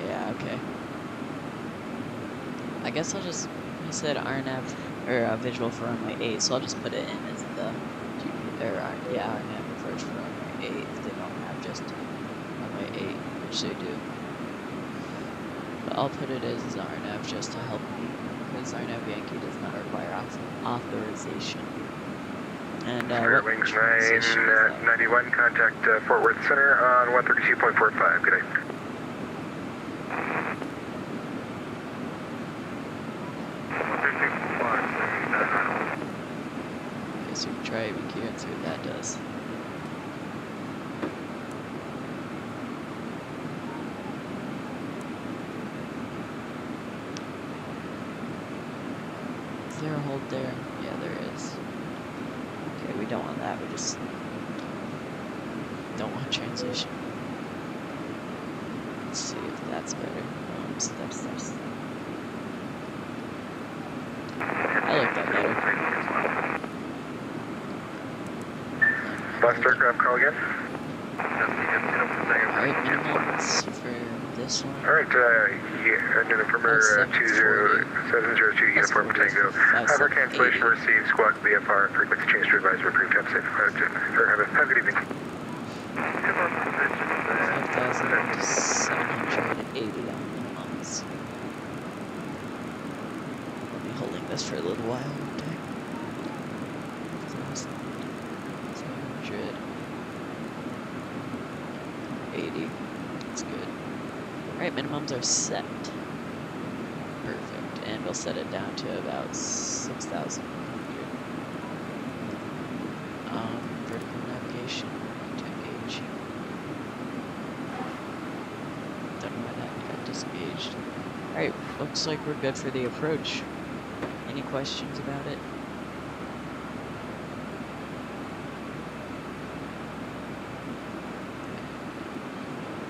yeah, okay. I guess I'll just, he said RNAV, or visual for runway 8, so I'll just put it in as the, yeah, RNAV approach for runway 8 if they don't have just runway 8, which they do. But I'll put it as RNAV just to help me, because RNAV Yankee does not require authorization. And Spirit Wings 991, contact Fort Worth Center on 132.45. Good day. Okay, so we can try ABQ and see what that does. Is there a hold there? Yeah, there is. Okay, we don't want that, we just don't want translation. Let's see if that's better. Steps. I like that better. Last aircraft call again. Alright, minimums for this one. Alright, yeah, Uniformer 20702, Uniform Tango. However, cancellation received, squawk VFR, frequency change to advisory, approved, have safe, have a good evening. 5,780 on minimums. I'll be holding this for a little while, won't I? 780. That's good. Alright, minimums are set. Perfect. And we'll set it down to about 6,100. Vertical navigation, time gauge. Don't know why that got disengaged. Alright, looks like we're good for the approach. Any questions about it?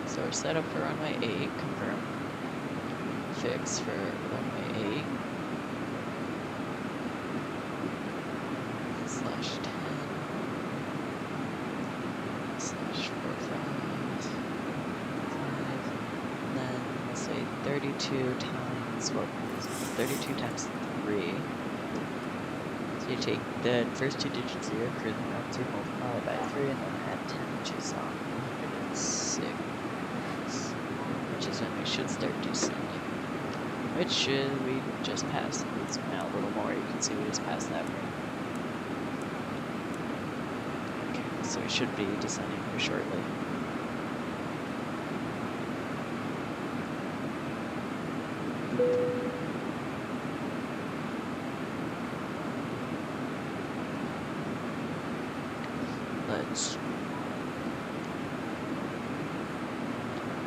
So we're set up for runway 8, confirm. Fix for runway 8. /10. /45. 5. And then let's say 32 times, well, 32 times 3. So you take the first 2 digits of your cruising altitude, multiply it by 3, and then add 10, which is 106. Which is when we should start descending. Which we just passed. Let's zoom out a little more. You can see we just passed that ring. Okay, so we should be descending here shortly.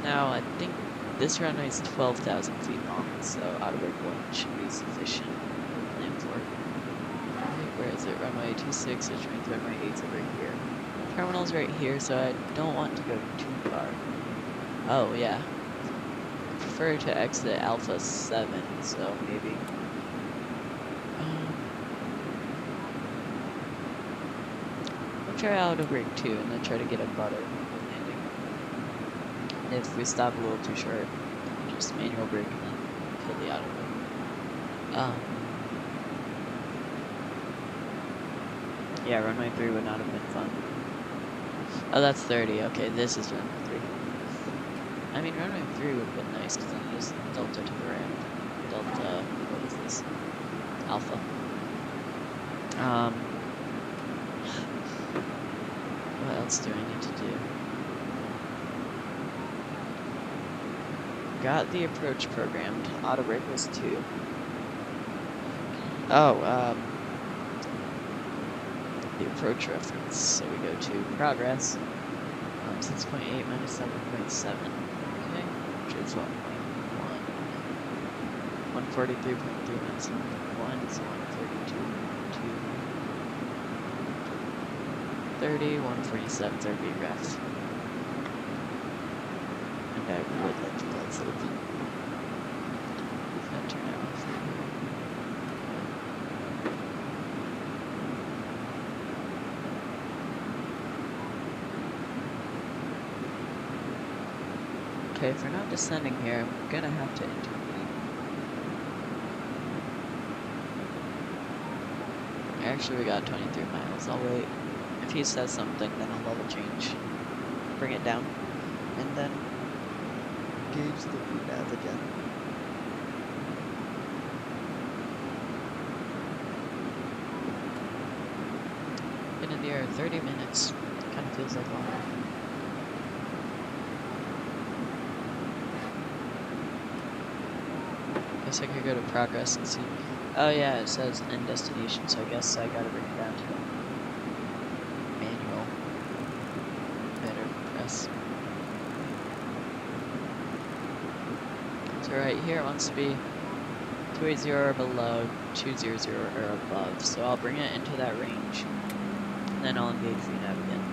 Now, I think this runway is 12,000 feet long, so Albuquerque 1 should be sufficient to land for it. Where is it? Runway 26, which means runway 8's over here. Terminal's right here, so I don't want to go too far. Oh, yeah. I prefer to exit Alpha 7, so maybe. We'll try Albuquerque 2 and then try to get a butter landing. And if we stop a little too short, just manual brake and then kill the autopilot. Yeah, runway 3 would not have been fun. Oh, that's 30. Okay, this is runway 3. I mean, runway 3 would have been nice because then you just delta to the ramp. Delta, what is this? Alpha. What else do I need to do? Got the approach programmed. Auto brake was 2. Oh, the approach reference. So we go to progress. 6.8 minus 7.7. Okay, which is 1.1. 143.3 minus 1.1 is 132.2. 30, 147 is our V ref. And I would like to play save. That turn off. Okay, if we're not descending here, I'm gonna have to intervene. Actually, we got 23 miles. I'll wait. If he says something, then I'll level change. Bring it down. And then gauge the VNAV again. Been in the air 30 minutes. Kind of feels like longer. Guess I could go to progress and see. Oh yeah, it says end destination, so I guess I gotta bring it down to manual. Better press. So right here it wants to be 280 or below, 200 or above. So I'll bring it into that range, and then I'll engage VNAV again.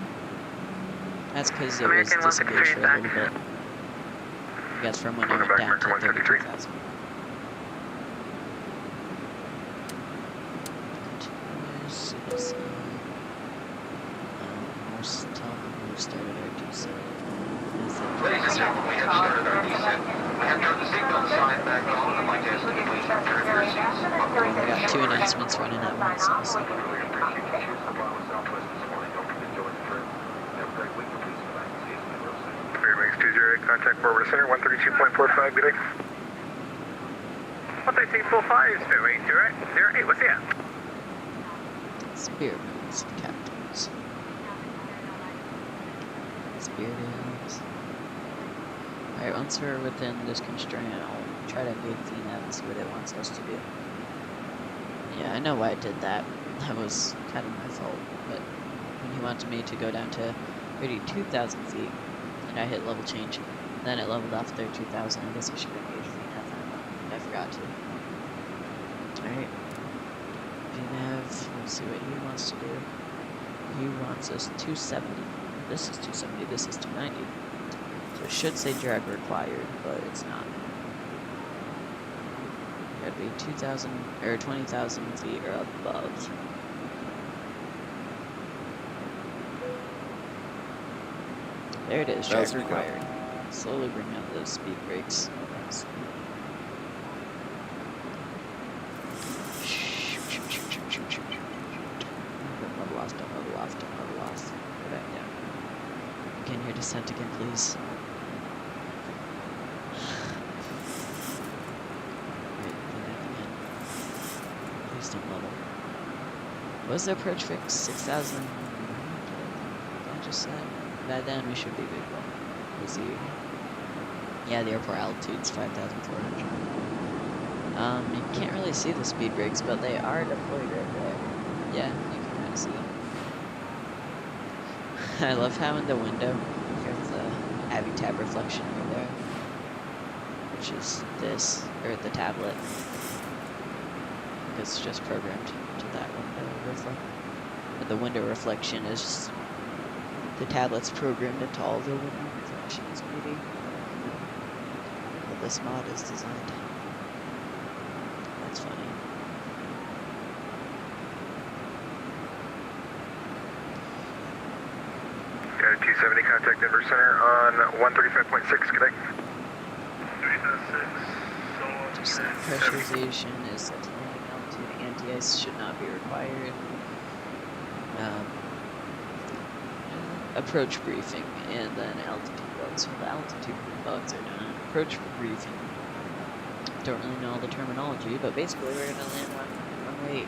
That's because it was disengaged for a little bit. I guess from when I went down to 32,000. Started our descent. Ladies and gentlemen, we have started our descent. We have turned the seatbelt sign back on and like to ask that you please return to your seats. We got 2 announcements running at once, also. Fairbanks 208, contact forward center, 132.45, good day. 132.45, Fairbanks 208, what's the app? Spearmans and captains. Spearmans. Alright, once we're within this constraint, I'll try to engage VNAV and see what it wants us to do. Yeah, I know why I did that. That was kind of my fault, but when he wanted me to go down to 32,000 feet, and I hit level change, then it leveled off 32,000. I guess I should engage VNAV. I forgot to. Alright. VNav, let's see what he wants to do. He wants us 270. This is 270, this is 290. So it should say drag required, but it's not. Gotta be 2,000 or 20,000 feet or above. There it is, drag required. Slowly bring out those speed brakes. Don't level off, don't level off, don't level off. Go back down. Begin your descent again, please. Right, again. Please don't level. What was the approach fix? 6,000. I just said. By then we should be big one. We'll see. Yeah, the airport altitude's 5,400. You can't really see the speed brakes, but they are deployed right there. Yeah, you can kind of see them. I love how in the window here's the Abby tab reflection right there, which is this, or the tablet. It's just programmed to that window reflection. But the window reflection is the tablet's programmed into all the window reflections, maybe. But this mod is designed. That's funny. Got a 270, contact Denver Center on 135.6, good day. 3.6. Pressurization is set to landing altitude. Anti-ice should not be required. Approach briefing and then altitude bugs. So the altitude bugs are done. Approach briefing. Don't really know all the terminology, but basically we're gonna land on runway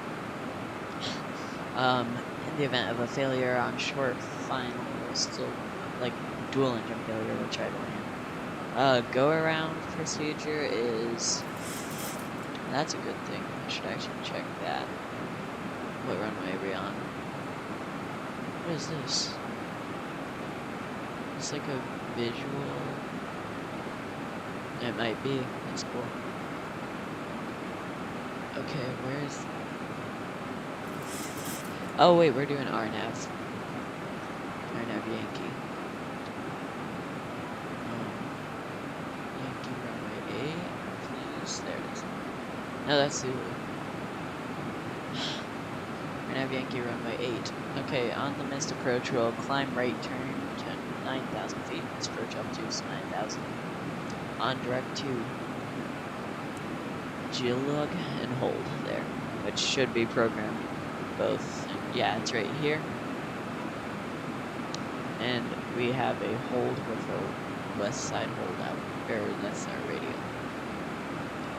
8. In the event of a failure on short final, still like dual engine failure, we'll try to land. Go around procedure is, that's a good thing. I should actually check that. What runway are we on? What is this? It's like a visual. It might be. That's cool. Okay, where's... Oh wait, we're doing RNAV. RNAV Yankee. Yankee runway 8, please. There it is. No, that's Zulu. RNAV Yankee runway 8. Okay, on the missed approach, we'll climb right turn to 9,000 feet. Missed approach up to 9,000. On direct to Geolog and hold there, which should be programmed both. Yeah, it's right here. And we have a hold with a west side holdout, or that's our radio.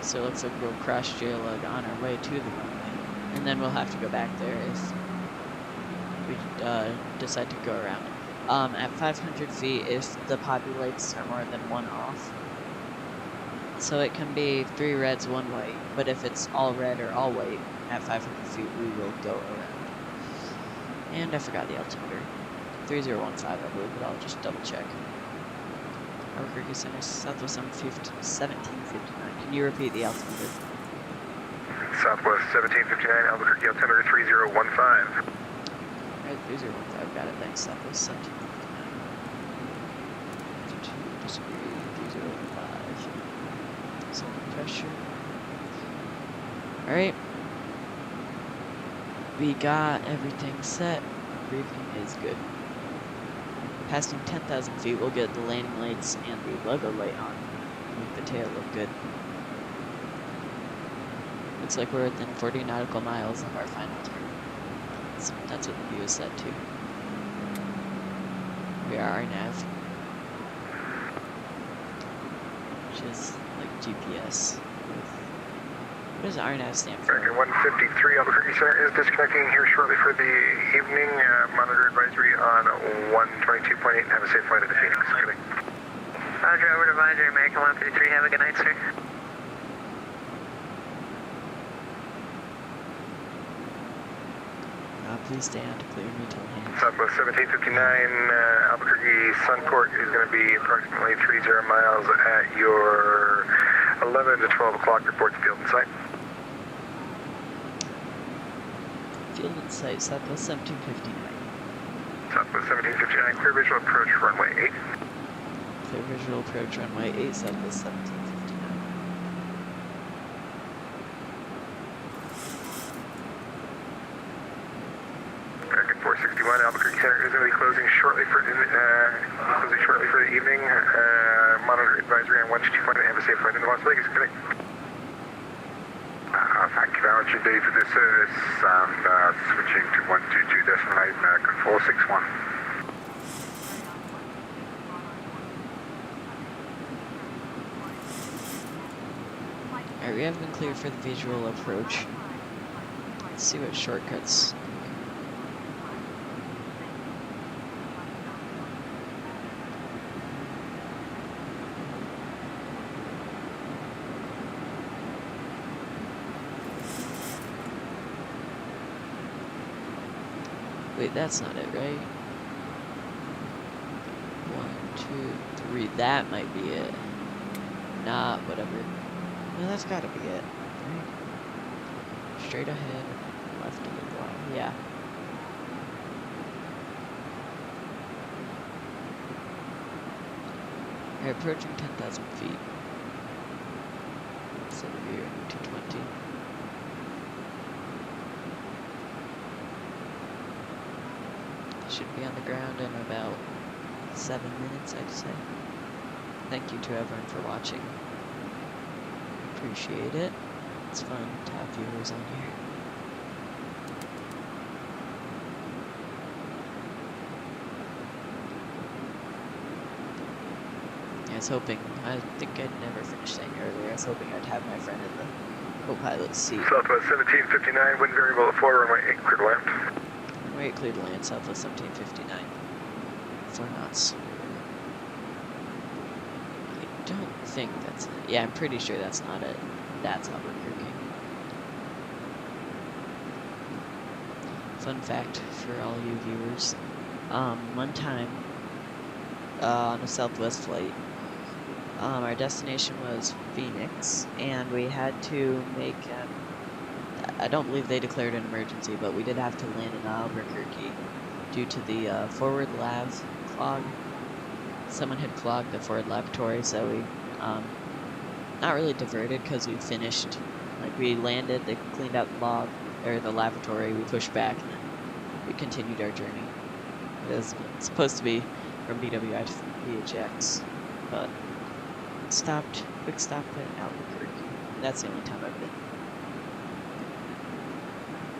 So it looks like we'll cross Geolog on our way to the runway, and then we'll have to go back there if we decide to go around. At 500 feet, if the populates are more than one off, so it can be 3 reds, 1 white, but if it's all red or all white, at 500 feet we will go around. And I forgot the altimeter. 3015, I believe, but I'll just double check. Albuquerque Center, Southwest 1759. Can you repeat the altimeter? Southwest 1759, Albuquerque altimeter 3015. Alright, 3015, got it, thanks. Southwest 1759. Disagree, 3015. So pressure. Alright. We got everything set. Briefing is good. Passing 10,000 feet, we'll get the landing lights and the logo light on. Make the tail look good. Looks like we're within 40 nautical miles of our final turn. So that's what the view is set to. We are our nav, which is like GPS. What does RNAV stand for? 153 Albuquerque Center is disconnecting here shortly for the evening. Monitor advisory on 122.8 and have a safe flight into Phoenix. Good day. Roger, over advisory, American 153. Have a good night, sir. Please stay on to clear me till hands. Southwest 1759, Albuquerque Sunport is going to be approximately 30 miles at your 11 to 12 o'clock. Report to field and site. Field in sight, Southwest 1759. Southwest 1759, clear visual approach runway 8. Clear visual approach runway 8, Southwest 1759. American 461, Albuquerque Center is going to be closing shortly for the evening. Monitor advisory on 122.8. Have a safe flight into Las Vegas. Good night. Thank you very much indeed for this service, and switching to 122.8 American 461. Alright, we have been cleared for the visual approach. Let's see what shortcuts. Wait, that's not it, right? 1, 2, 3. That might be it. Nah, whatever. No, that's gotta be it. Right? Straight ahead, left to the block. Yeah. We're approaching 10,000 feet. So we're 220. Should be on the ground in about 7 minutes, I'd say. Thank you to everyone for watching. Appreciate it. It's fun to have viewers on here. I was hoping, I think I'd never finished saying earlier, I was hoping I'd have my friend in the co-pilot seat. Southwest 1759, wind variable at 4, runway 8, clear to land. Runway 8 clear to land, Southwest 1759. 4 knots. I don't think that's it. Yeah, I'm pretty sure that's not it. That's Albuquerque. Fun fact for all you viewers. One time, on a Southwest flight, our destination was Phoenix, and we had to make, I don't believe they declared an emergency, but we did have to land in Albuquerque due to the forward lav clog. Someone had clogged the forward lavatory, so we, not really diverted because we finished, like we landed, they cleaned out the log, or the lavatory, we pushed back, and then we continued our journey. It was supposed to be from BWI to VHX, but quick stop at Albuquerque. That's the only time I've been.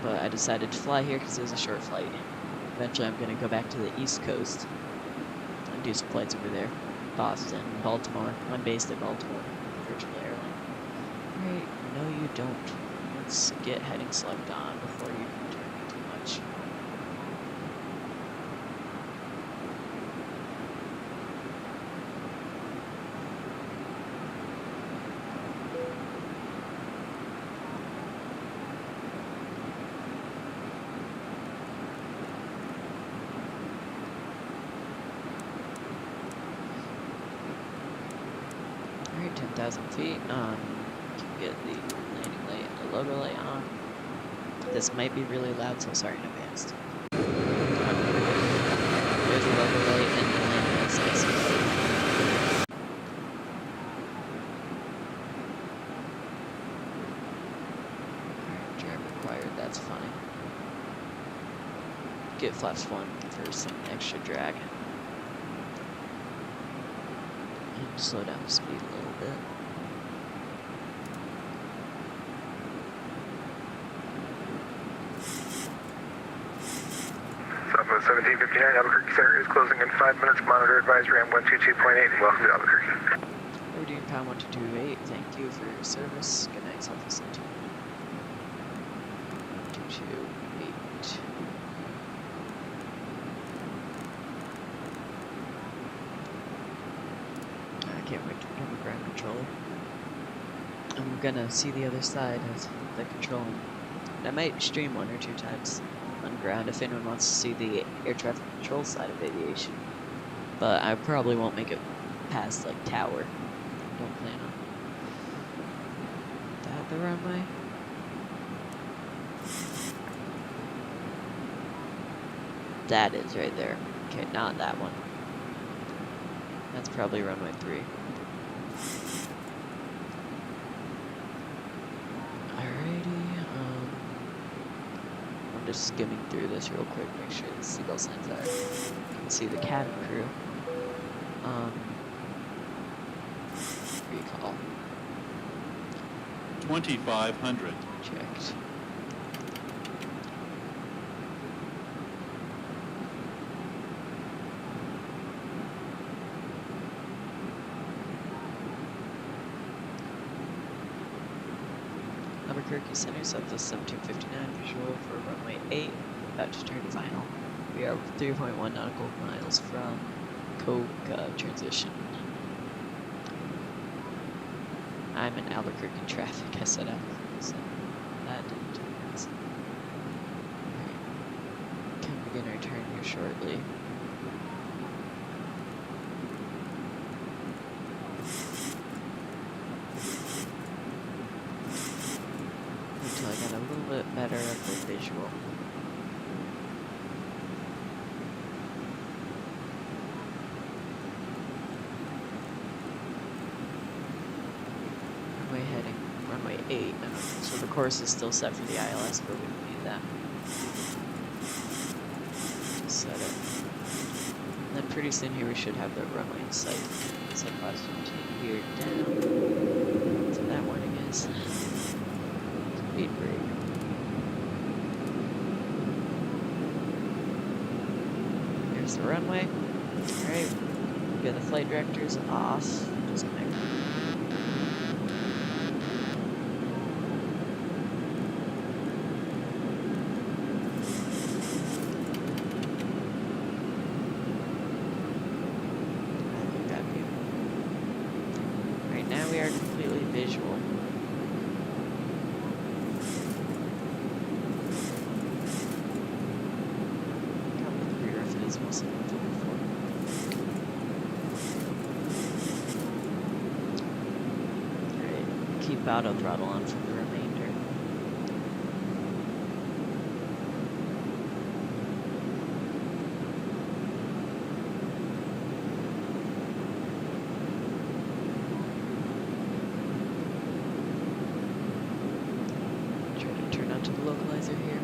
But I decided to fly here because it was a short flight. Eventually I'm going to go back to the East Coast and do some flights over there. Boston, Baltimore. I'm based in Baltimore, Virtual Airline. Right, no you don't. Let's get heading select on before you turn me too much. Alright, 10,000 feet. Can get the landing light and the logo light on. This might be really loud, so sorry in advance. There's the logo light and the landing light says. Alright, drag required, that's fine. Get flaps 1 for some extra drag. And slow down the speed a little bit. Southwest 1759, Albuquerque Center is closing in 5 minutes. Monitor advisory on 122.8. Welcome to Albuquerque. Origin Pound 1228, thank you for your service. Good night, Southwest 228. I can't wait to become a ground controller. I'm gonna see the other side of the controlling. I might stream 1 or 2 times on ground if anyone wants to see the air traffic control side of aviation. But I probably won't make it past like tower. Don't plan on that the runway. That is right there. Okay, not that one. That's probably runway 3. Alrighty, I'm just skimming through this real quick, make sure the seatbelt signs are. You can see the cabin crew. Recall. 2500. Checked. Albuquerque Center, Southwest 1759, visual for runway 8, about to turn final. We are 3.1 nautical miles from KDEN transition. I'm in Albuquerque traffic, I said Albuquerque, so that didn't do it. Alright, can begin our turn here shortly. Until I get a little bit better of the visual. Runway heading, runway 8. So the course is still set for the ILS, but we don't need that. Set it. And then pretty soon here we should have the runway in sight. So class 15 here down. So that warning is speed brake. There's the runway. Alright, we got the flight directors off. Disconnect. Right now we are completely visual. Keep auto throttle on for the remainder. Try to turn onto the localizer here.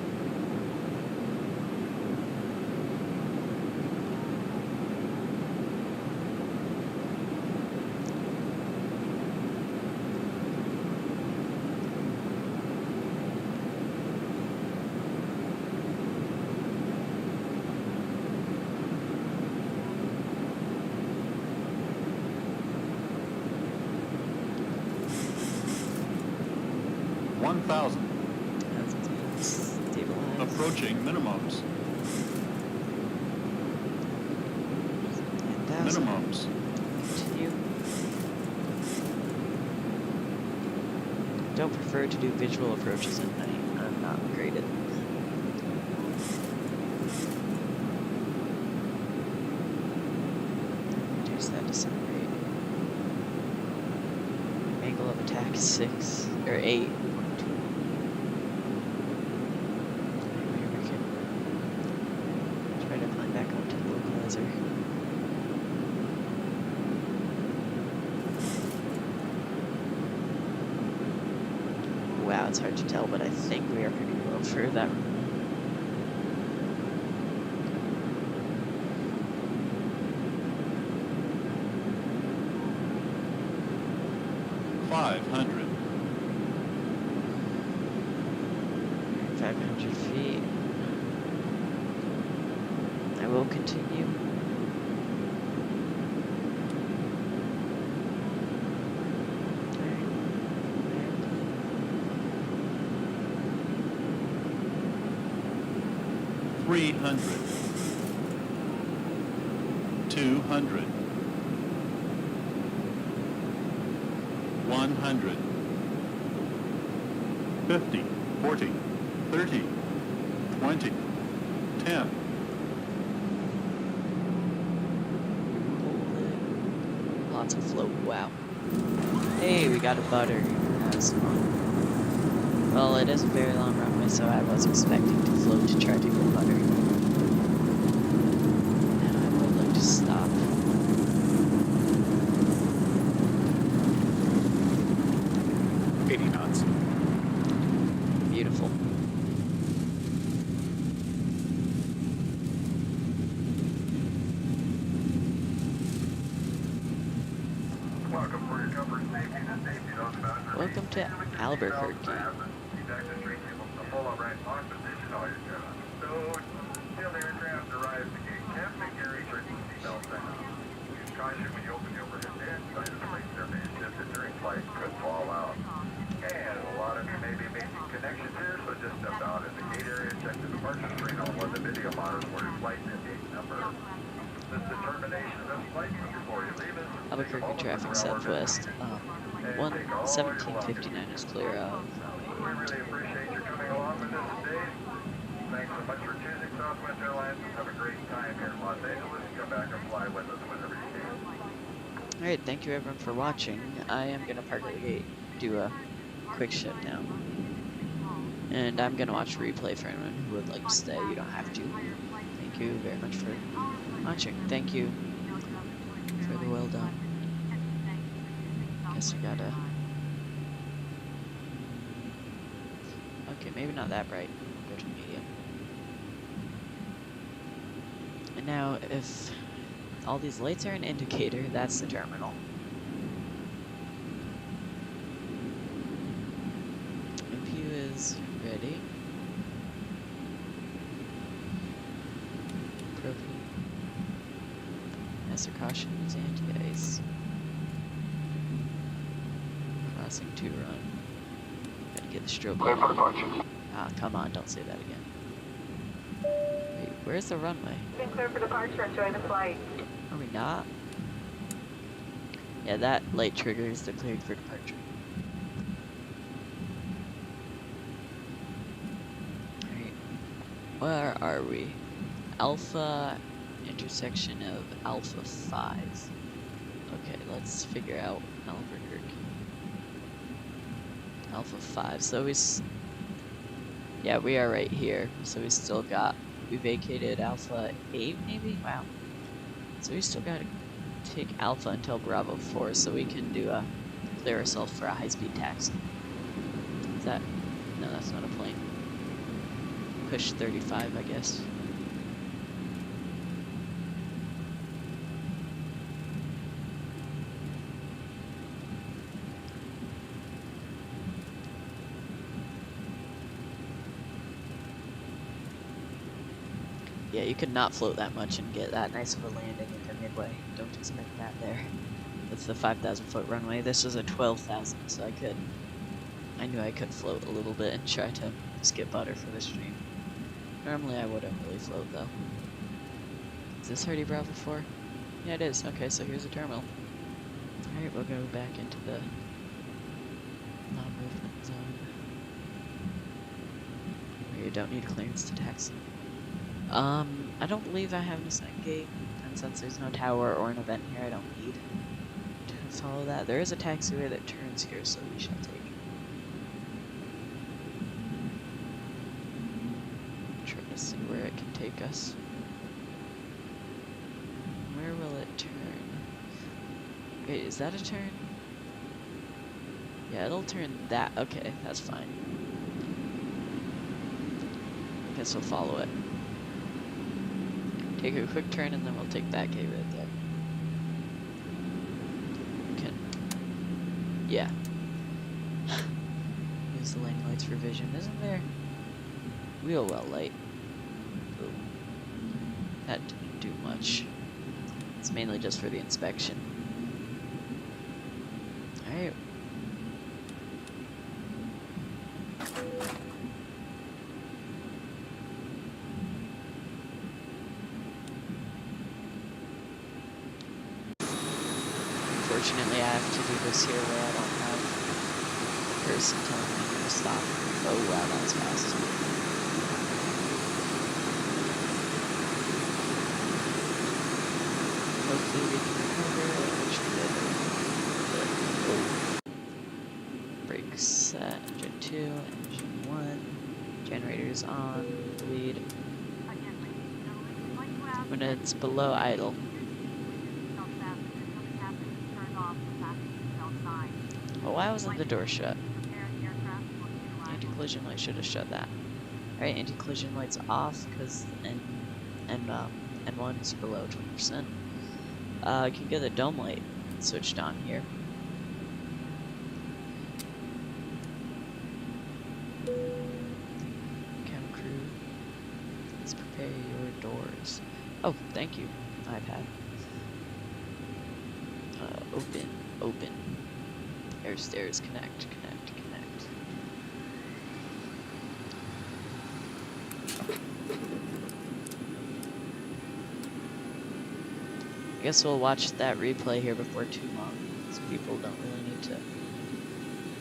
Approaching minimums. Minimums. Continue. Don't prefer to do visual approaches at night. I'm not great at reduce that descent rate. Angle of attack is 6 or 8. Wow, it's hard to tell, but I think we are pretty low for that. $500. 500 feet. I will continue. $300. $200. $100. 50, 40, 30, 20, 10. Lots of float. Wow. Hey, we got a butter. That's fun. Well, it is a very long runway, so I was expecting to float to try to get butter. 80 knots. Beautiful. Welcome to Albuquerque. Caution when you open the overhead bin, sign of the plate survey shifted during flight could fall out. And a lot of you may be making connections here, so just step out at the gate area, check the departure screen on what the video monitors where your flight and gate number. This determination of this flight before you leave it. Albuquerque traffic southwest. 1759 is clear of. We really appreciate you coming along with us today. Thanks so much for choosing Southwest Airlines. Have a great time here in Los Angeles. Come back and fly with us whenever you can. Alright, thank you everyone for watching. I am going to park at the gate, do a quick shutdown. And I'm going to watch a replay for anyone who would like to stay. You don't have to. Thank you very much for watching. Thank you for the well done. Guess I gotta... Okay, maybe not that bright. Go to medium. And now, if all these lights are an indicator, that's the terminal. MPU is ready. Propane. Master caution is anti-ice. Crossing 2 run. Gotta get the strobe. Clear for departure. Ah, come on, don't say that again. Wait, where's the runway? Been clear for departure. Enjoy the flight. Are we not? Yeah, that light triggers the cleared for departure. Alright. Where are we? Alpha intersection of Alpha 5. Okay, let's figure out Albuquerque. Alpha 5. So yeah, we are right here. So we still got, we vacated Alpha 8 maybe? Wow. So we still gotta take Alpha until Bravo 4 so we can do a clear ourselves for a high-speed taxi. Is that, no, that's not a plane. Push 35, I guess. Yeah, you could not float that much and get that nice of a landing into Midway. Don't expect that there. That's the 5,000 foot runway. This was a 12,000, so I knew I could float a little bit and try to skip butter for the stream. Normally I wouldn't really float though. Is this already Bravo 4? Yeah, it is. Okay, so here's the terminal. Alright, we'll go back into the non-movement zone. Where you don't need clearance to taxi. I don't believe I have an assigned gate, and since there's no tower or an event here, I don't need to follow that. There is a taxiway that turns here, so we shall take it. Try to see where it can take us. Where will it turn? Wait, is that a turn? Yeah, it'll turn that. Okay, that's fine. I guess we'll follow it. Take a quick turn and then we'll take that gate right there. Okay. Yeah. Use the lane lights for vision. Isn't there wheel well light? Ooh. That didn't do much. It's mainly just for the inspection. Alright. Unfortunately, I have to do this here where I don't have a person telling me to stop. Oh wow, that's fast. Hopefully we can recover. Brakes set, engine 2, engine 1, generators on, lead. When it's below idle. Oh, why wasn't the door shut? anti-collision light should have shut that. Alright, anti-collision light's off because N1 is below 20%. I can get the dome light switched on here. Cam crew, please prepare your doors. Oh, thank you, iPad. Open. Air stairs, connect. I guess we'll watch that replay here before too long, so people don't really need to...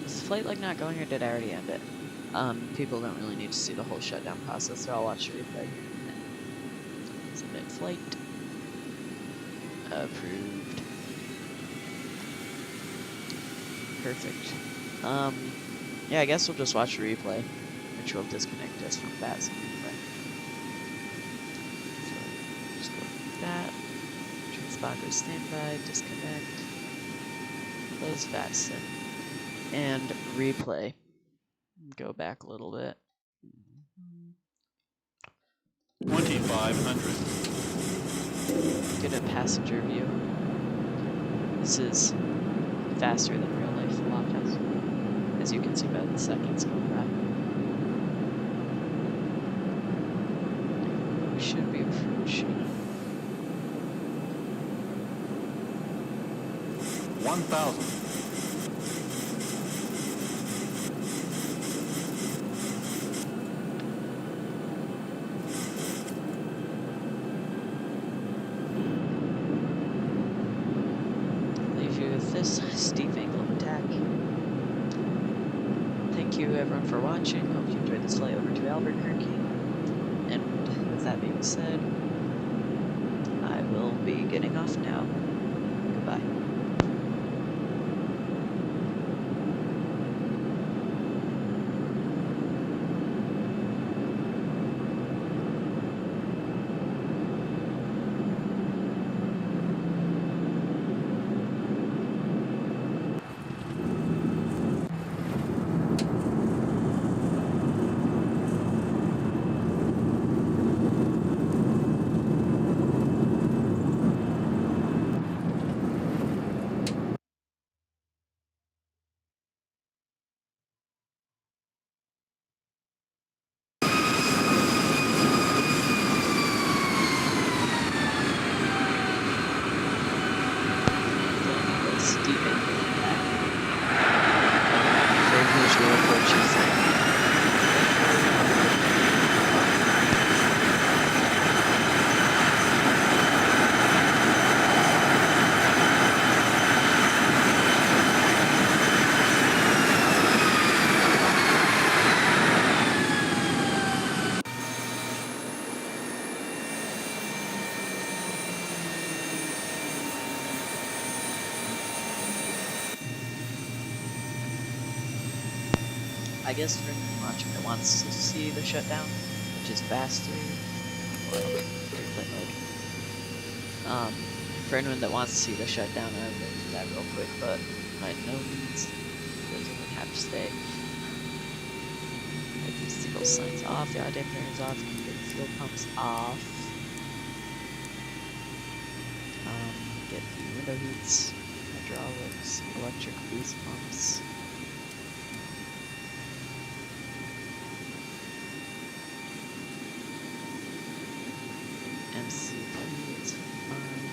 Is the flight like not going, or did I already end it? People don't really need to see the whole shutdown process, so I'll watch the replay here in a minute. Submit flight. Approved. Perfect. Yeah, I guess we'll just watch the replay, which will disconnect us from VATSIM anyway. So, just go like that. Transponder standby, disconnect. Close VATSIM. And replay. Go back a little bit. 2500. Get a passenger view. This is faster than real life, a lot faster. As you can see by the seconds going by. We should be approaching 1000. leave you with this steep angle of attack. Thank you everyone for watching. Hope you enjoyed this flight over to Albuquerque. And with that being said, I will be getting off now. Goodbye. Steep angle attack. Very visual approaches. I guess for anyone watching that wants to see the shutdown, which is faster, well, airplane mode. For anyone that wants to see the shutdown, I'll go through that real quick, but by no means does anyone have to stay. Get these signal signs off, the dampener is off, get the fuel pumps off. Get the window heats, hydraulics, electric boost pumps. MCP is fine.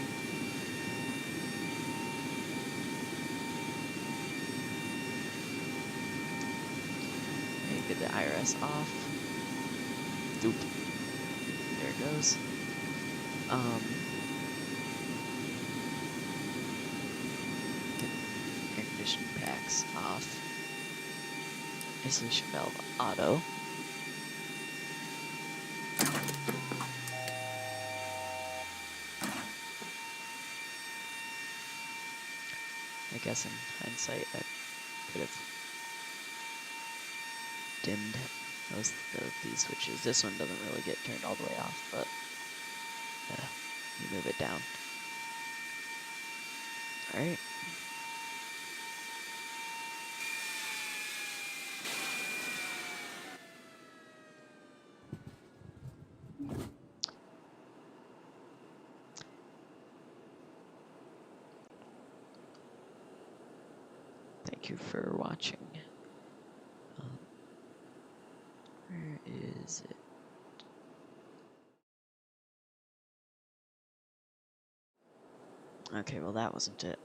Okay, get the IRS off. Doop. There it goes. Get air conditioning packs off. Isolation valve auto. I guess in hindsight I could have dimmed these switches. This one doesn't really get turned all the way off, but you move it down. Alright. thank you for watching. Where is it? Okay, well that wasn't it.